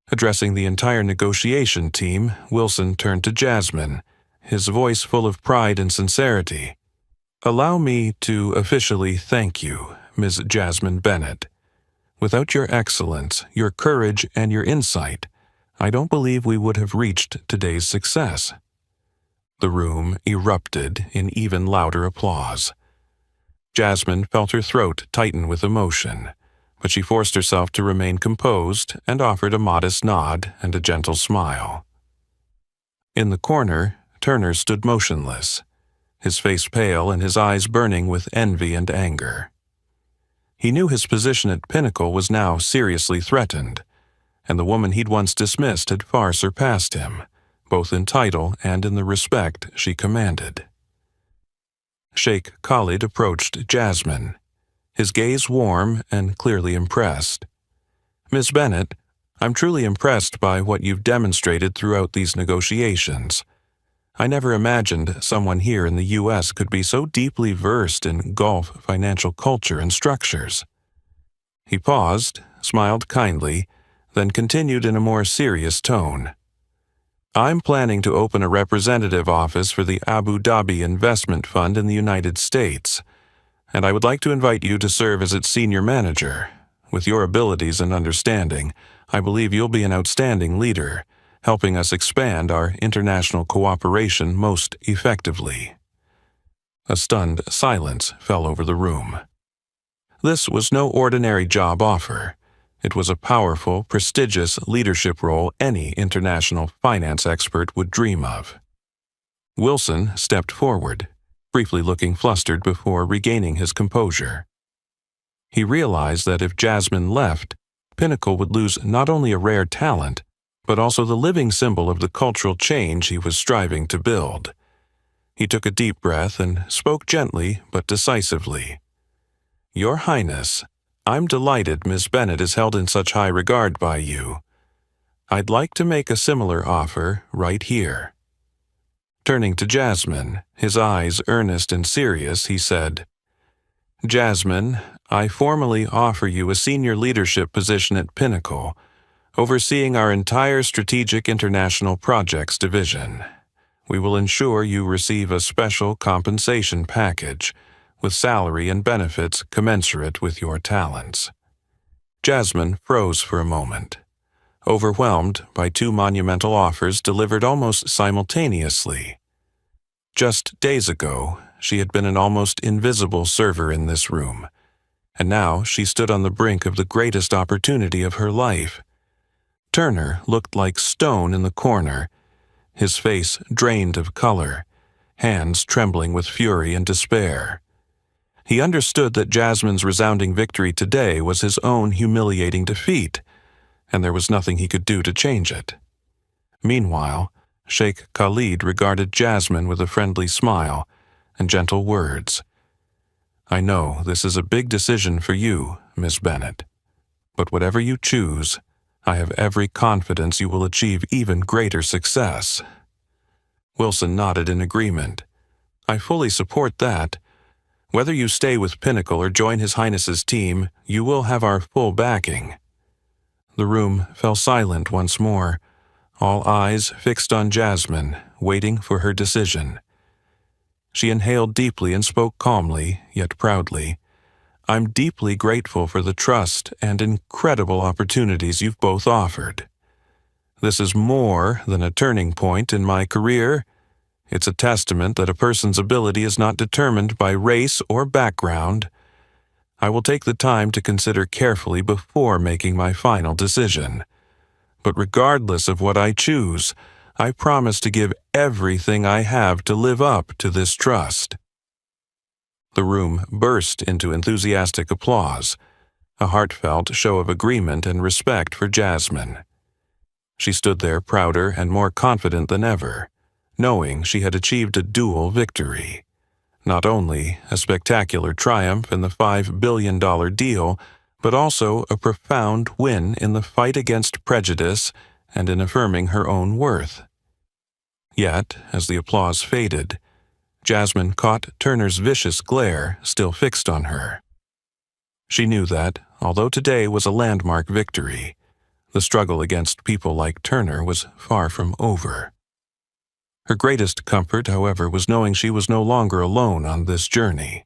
Addressing the entire negotiation team, Wilson turned to Jasmine, his voice full of pride and sincerity. "Allow me to officially thank you, Ms. Jasmine Bennett. Without your excellence, your courage, and your insight, I don't believe we would have reached today's success." The room erupted in even louder applause. Jasmine felt her throat tighten with emotion, but she forced herself to remain composed and offered a modest nod and a gentle smile. In the corner, Turner stood motionless, his face pale and his eyes burning with envy and anger. He knew his position at Pinnacle was now seriously threatened, and the woman he'd once dismissed had far surpassed him, both in title and in the respect she commanded. Sheikh Khalid approached Jasmine, his gaze warm and clearly impressed. "Miss Bennett, I'm truly impressed by what you've demonstrated throughout these negotiations. I never imagined someone here in the U.S. could be so deeply versed in Gulf financial culture and structures." He paused, smiled kindly, then continued in a more serious tone. I'm planning to open a representative office for the Abu Dhabi Investment Fund in the United States, and I would like to invite you to serve as its senior manager. With your abilities and understanding, I believe you'll be an outstanding leader, helping us expand our international cooperation most effectively." A stunned silence fell over the room. This was no ordinary job offer. It was a powerful, prestigious leadership role any international finance expert would dream of. Wilson stepped forward, briefly looking flustered before regaining his composure. He realized that if Jasmine left, Pinnacle would lose not only a rare talent, but also the living symbol of the cultural change he was striving to build. He took a deep breath and spoke gently but decisively. "Your Highness, I'm delighted Miss Bennet is held in such high regard by you. I'd like to make a similar offer right here." Turning to Jasmine, his eyes earnest and serious, he said, "Jasmine, I formally offer you a senior leadership position at Pinnacle, overseeing our entire strategic international projects division. We will ensure you receive a special compensation package, with salary and benefits commensurate with your talents." Jasmine froze for a moment, overwhelmed by two monumental offers delivered almost simultaneously. Just days ago, she had been an almost invisible server in this room, and now she stood on the brink of the greatest opportunity of her life. Turner looked like stone in the corner, his face drained of color, hands trembling with fury and despair. He understood that Jasmine's resounding victory today was his own humiliating defeat, and there was nothing he could do to change it. Meanwhile, Sheikh Khalid regarded Jasmine with a friendly smile and gentle words. "I know this is a big decision for you, Miss Bennet, but whatever you choose, I have every confidence you will achieve even greater success." Wilson nodded in agreement. "I fully support that. Whether you stay with Pinnacle or join His Highness's team, you will have our full backing." The room fell silent once more, all eyes fixed on Jasmine, waiting for her decision. She inhaled deeply and spoke calmly, yet proudly. "I'm deeply grateful for the trust and incredible opportunities you've both offered. This is more than a turning point in my career. It's a testament that a person's ability is not determined by race or background. I will take the time to consider carefully before making my final decision. But regardless of what I choose, I promise to give everything I have to live up to this trust." The room burst into enthusiastic applause, a heartfelt show of agreement and respect for Jasmine. She stood there prouder and more confident than ever, knowing she had achieved a dual victory. Not only a spectacular triumph in the $5 billion deal, but also a profound win in the fight against prejudice and in affirming her own worth. Yet, as the applause faded, Jasmine caught Turner's vicious glare still fixed on her. She knew that, although today was a landmark victory, the struggle against people like Turner was far from over. Her greatest comfort, however, was knowing she was no longer alone on this journey.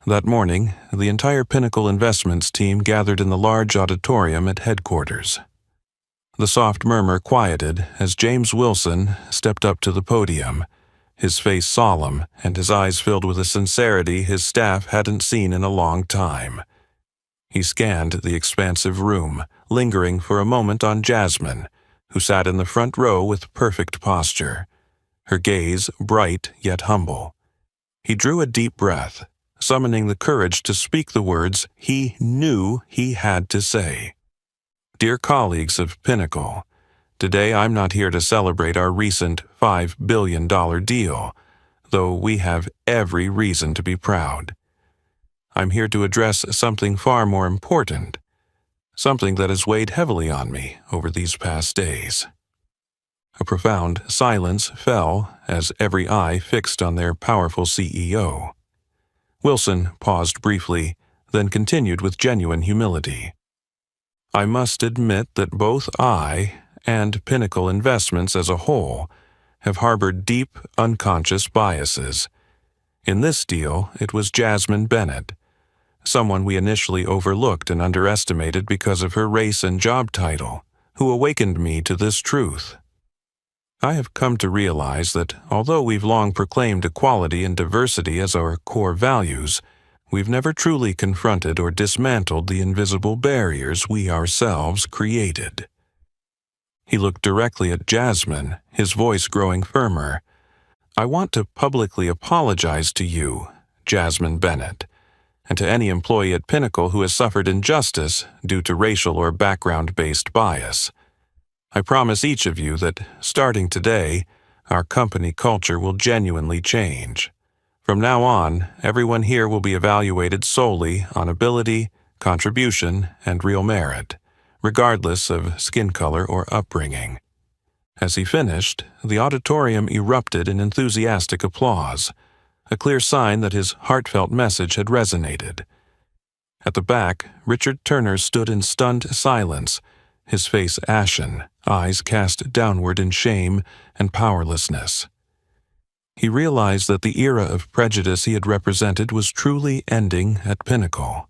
That morning, the entire Pinnacle Investments team gathered in the large auditorium at headquarters. The soft murmur quieted as James Wilson stepped up to the podium, his face solemn and his eyes filled with a sincerity his staff hadn't seen in a long time. He scanned the expansive room, lingering for a moment on Jasmine, who sat in the front row with perfect posture, her gaze bright yet humble. He drew a deep breath, summoning the courage to speak the words he knew he had to say. "Dear colleagues of Pinnacle, today I'm not here to celebrate our recent $5 billion deal, though we have every reason to be proud. I'm here to address something far more important, something that has weighed heavily on me over these past days." A profound silence fell as every eye fixed on their powerful CEO. Wilson paused briefly, then continued with genuine humility. "I must admit that both I and Pinnacle Investments as a whole have harbored deep, unconscious biases. In this deal, it was Jasmine Bennett, someone we initially overlooked and underestimated because of her race and job title, who awakened me to this truth. I have come to realize that although we've long proclaimed equality and diversity as our core values, we've never truly confronted or dismantled the invisible barriers we ourselves created. He looked directly at Jasmine, his voice growing firmer. I want to publicly apologize to you, Jasmine Bennett, and to any employee at Pinnacle who has suffered injustice due to racial or background-based bias. I promise each of you that, starting today, our company culture will genuinely change. From now on, everyone here will be evaluated solely on ability, contribution, and real merit, regardless of skin color or upbringing. As he finished, the auditorium erupted in enthusiastic applause, a clear sign that his heartfelt message had resonated. At the back, Richard Turner stood in stunned silence, his face ashen, eyes cast downward in shame and powerlessness. He realized that the era of prejudice he had represented was truly ending at Pinnacle.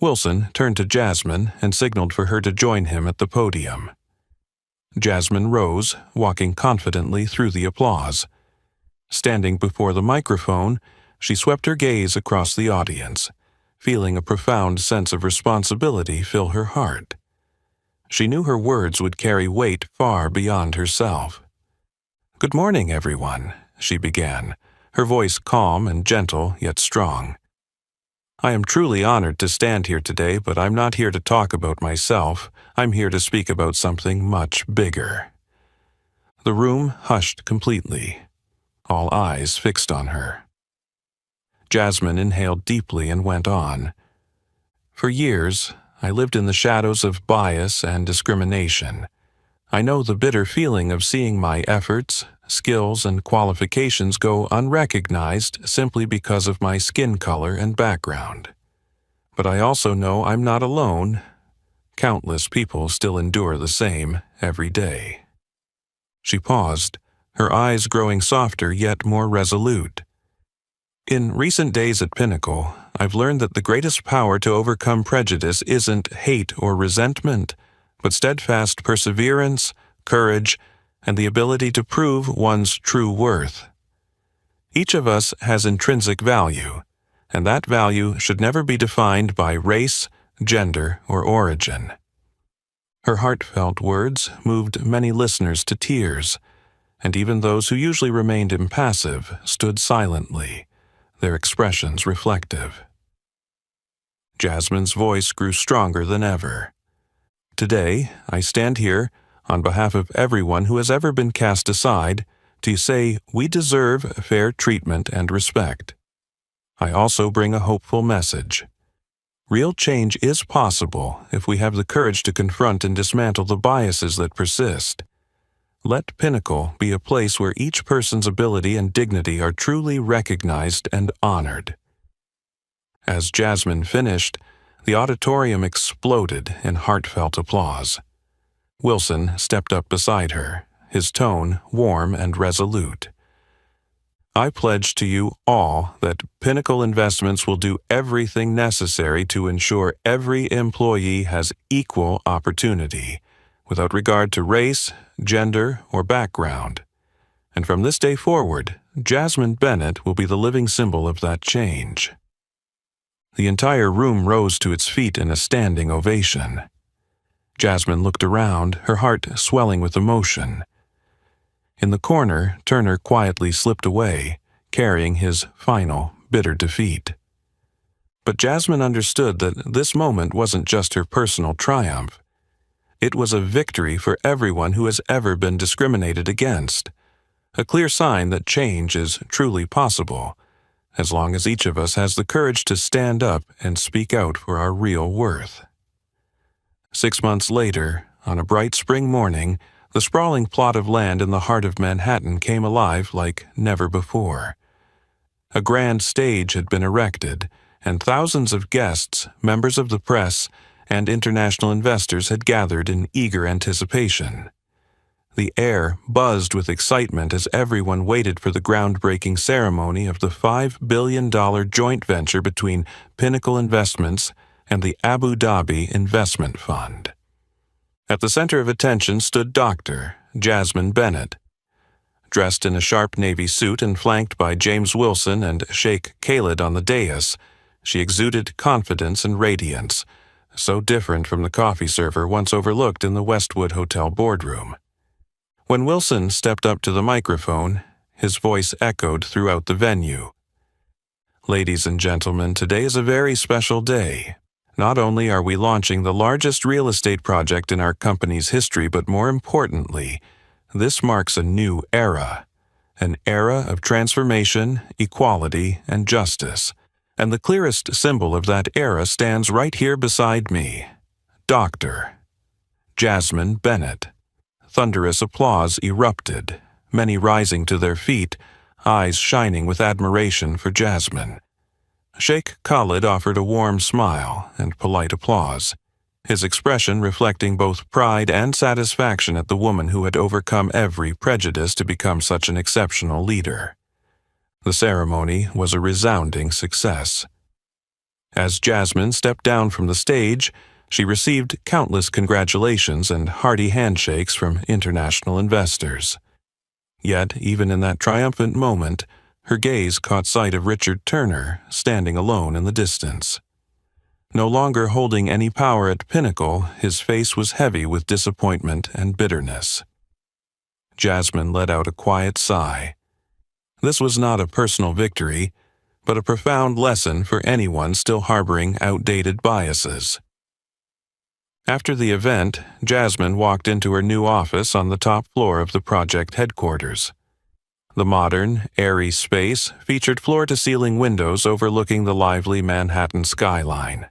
Wilson turned to Jasmine and signaled for her to join him at the podium. Jasmine rose, walking confidently through the applause. Standing before the microphone, she swept her gaze across the audience, feeling a profound sense of responsibility fill her heart. She knew her words would carry weight far beyond herself. "Good morning, everyone," she began, her voice calm and gentle yet strong. "I am truly honored to stand here today, but I'm not here to talk about myself. I'm here to speak about something much bigger." The room hushed completely, all eyes fixed on her. Jasmine inhaled deeply and went on. "For years, I lived in the shadows of bias and discrimination. I know the bitter feeling of seeing my efforts, skills, and qualifications go unrecognized simply because of my skin color and background. But I also know I'm not alone. Countless people still endure the same every day." She paused, her eyes growing softer yet more resolute. "In recent days at Pinnacle, I've learned that the greatest power to overcome prejudice isn't hate or resentment, but steadfast perseverance, courage, and the ability to prove one's true worth. Each of us has intrinsic value, and that value should never be defined by race, gender, or origin." Her heartfelt words moved many listeners to tears, and even those who usually remained impassive stood silently, their expressions reflective. Jasmine's voice grew stronger than ever. "Today, I stand here, on behalf of everyone who has ever been cast aside, to say we deserve fair treatment and respect. I also bring a hopeful message. Real change is possible if we have the courage to confront and dismantle the biases that persist. Let Pinnacle be a place where each person's ability and dignity are truly recognized and honored." As Jasmine finished, the auditorium exploded in heartfelt applause. Wilson stepped up beside her, his tone warm and resolute. "I pledge to you all that Pinnacle Investments will do everything necessary to ensure every employee has equal opportunity, without regard to race, gender, or background. And from this day forward, Jasmine Bennett will be the living symbol of that change." The entire room rose to its feet in a standing ovation. Jasmine looked around, her heart swelling with emotion. In the corner, Turner quietly slipped away, carrying his final, bitter defeat. But Jasmine understood that this moment wasn't just her personal triumph. It was a victory for everyone who has ever been discriminated against, a clear sign that change is truly possible, as long as each of us has the courage to stand up and speak out for our real worth. 6 months later, on a bright spring morning, the sprawling plot of land in the heart of Manhattan came alive like never before. A grand stage had been erected, and thousands of guests, members of the press, and international investors had gathered in eager anticipation. The air buzzed with excitement as everyone waited for the groundbreaking ceremony of the $5 billion joint venture between Pinnacle Investments and the Abu Dhabi Investment Fund. At the center of attention stood Dr. Jasmine Bennett. Dressed in a sharp navy suit and flanked by James Wilson and Sheikh Khalid on the dais, she exuded confidence and radiance, so different from the coffee server once overlooked in the Westwood Hotel boardroom. When Wilson stepped up to the microphone, his voice echoed throughout the venue. "Ladies and gentlemen, today is a very special day. Not only are we launching the largest real estate project in our company's history, but more importantly, this marks a new era. An era of transformation, equality, and justice. And the clearest symbol of that era stands right here beside me. Dr. Jasmine Bennett." Thunderous applause erupted, many rising to their feet, eyes shining with admiration for Jasmine. Sheikh Khalid offered a warm smile and polite applause, his expression reflecting both pride and satisfaction at the woman who had overcome every prejudice to become such an exceptional leader. The ceremony was a resounding success. As Jasmine stepped down from the stage, she received countless congratulations and hearty handshakes from international investors. Yet, even in that triumphant moment, her gaze caught sight of Richard Turner standing alone in the distance. No longer holding any power at Pinnacle, his face was heavy with disappointment and bitterness. Jasmine let out a quiet sigh. This was not a personal victory, but a profound lesson for anyone still harboring outdated biases. After the event, Jasmine walked into her new office on the top floor of the project headquarters. The modern, airy space featured floor-to-ceiling windows overlooking the lively Manhattan skyline.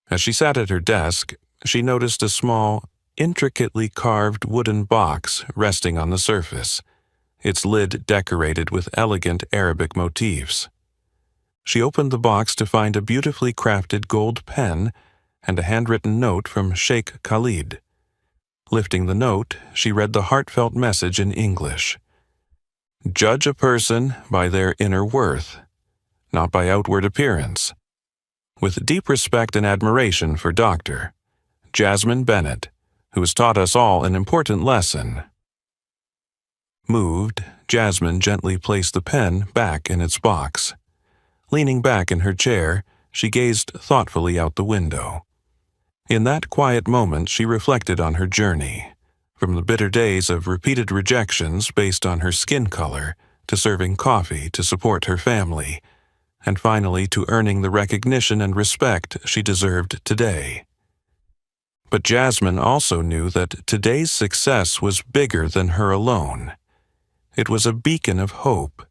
As she sat at her desk, she noticed a small, intricately carved wooden box resting on the surface, its lid decorated with elegant Arabic motifs. She opened the box to find a beautifully crafted gold pen and a handwritten note from Sheikh Khalid. Lifting the note, she read the heartfelt message in English. "Judge a person by their inner worth, not by outward appearance. With deep respect and admiration for Dr. Jasmine Bennett, who has taught us all an important lesson." Moved, Jasmine gently placed the pen back in its box. Leaning back in her chair, she gazed thoughtfully out the window. In that quiet moment, she reflected on her journey, from the bitter days of repeated rejections based on her skin color, to serving coffee to support her family, and finally to earning the recognition and respect she deserved today. But Jasmine also knew that today's success was bigger than her alone. It was a beacon of hope,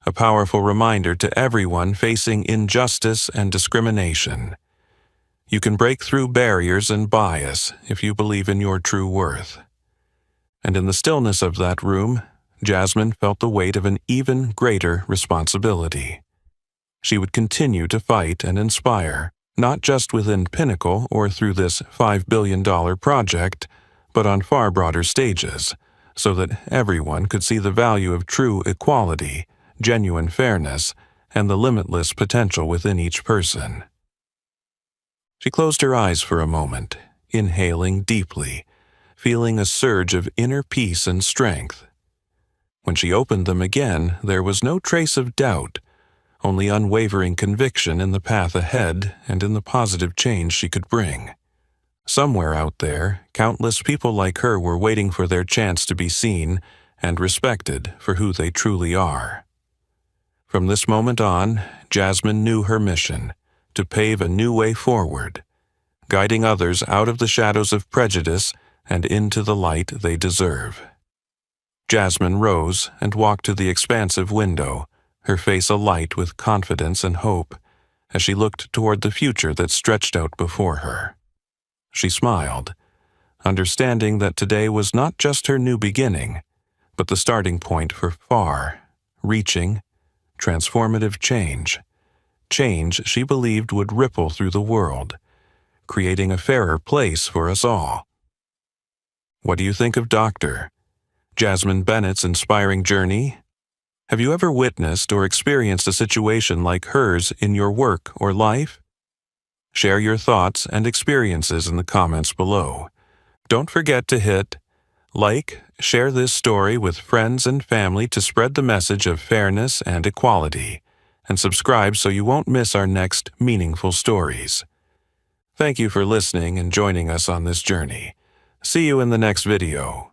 a powerful reminder to everyone facing injustice and discrimination. You can break through barriers and bias if you believe in your true worth. And in the stillness of that room, Jasmine felt the weight of an even greater responsibility. She would continue to fight and inspire, not just within Pinnacle or through this $5 billion project, but on far broader stages, so that everyone could see the value of true equality, genuine fairness, and the limitless potential within each person. She closed her eyes for a moment, inhaling deeply, feeling a surge of inner peace and strength. When she opened them again, there was no trace of doubt, only unwavering conviction in the path ahead and in the positive change she could bring. Somewhere out there, countless people like her were waiting for their chance to be seen and respected for who they truly are. From this moment on, Jasmine knew her mission, to pave a new way forward, guiding others out of the shadows of prejudice and into the light they deserve. Jasmine rose and walked to the expansive window, her face alight with confidence and hope, as she looked toward the future that stretched out before her. She smiled, understanding that today was not just her new beginning, but the starting point for far-reaching, transformative change she believed would ripple through the world, creating a fairer place for us all. What do you think of Dr. Jasmine Bennett's inspiring journey? Have you ever witnessed or experienced a situation like hers in your work or life? Share your thoughts and experiences in the comments below. Don't forget to hit like, share this story with friends and family to spread the message of fairness and equality, and subscribe so you won't miss our next meaningful stories. Thank you for listening and joining us on this journey. See you in the next video.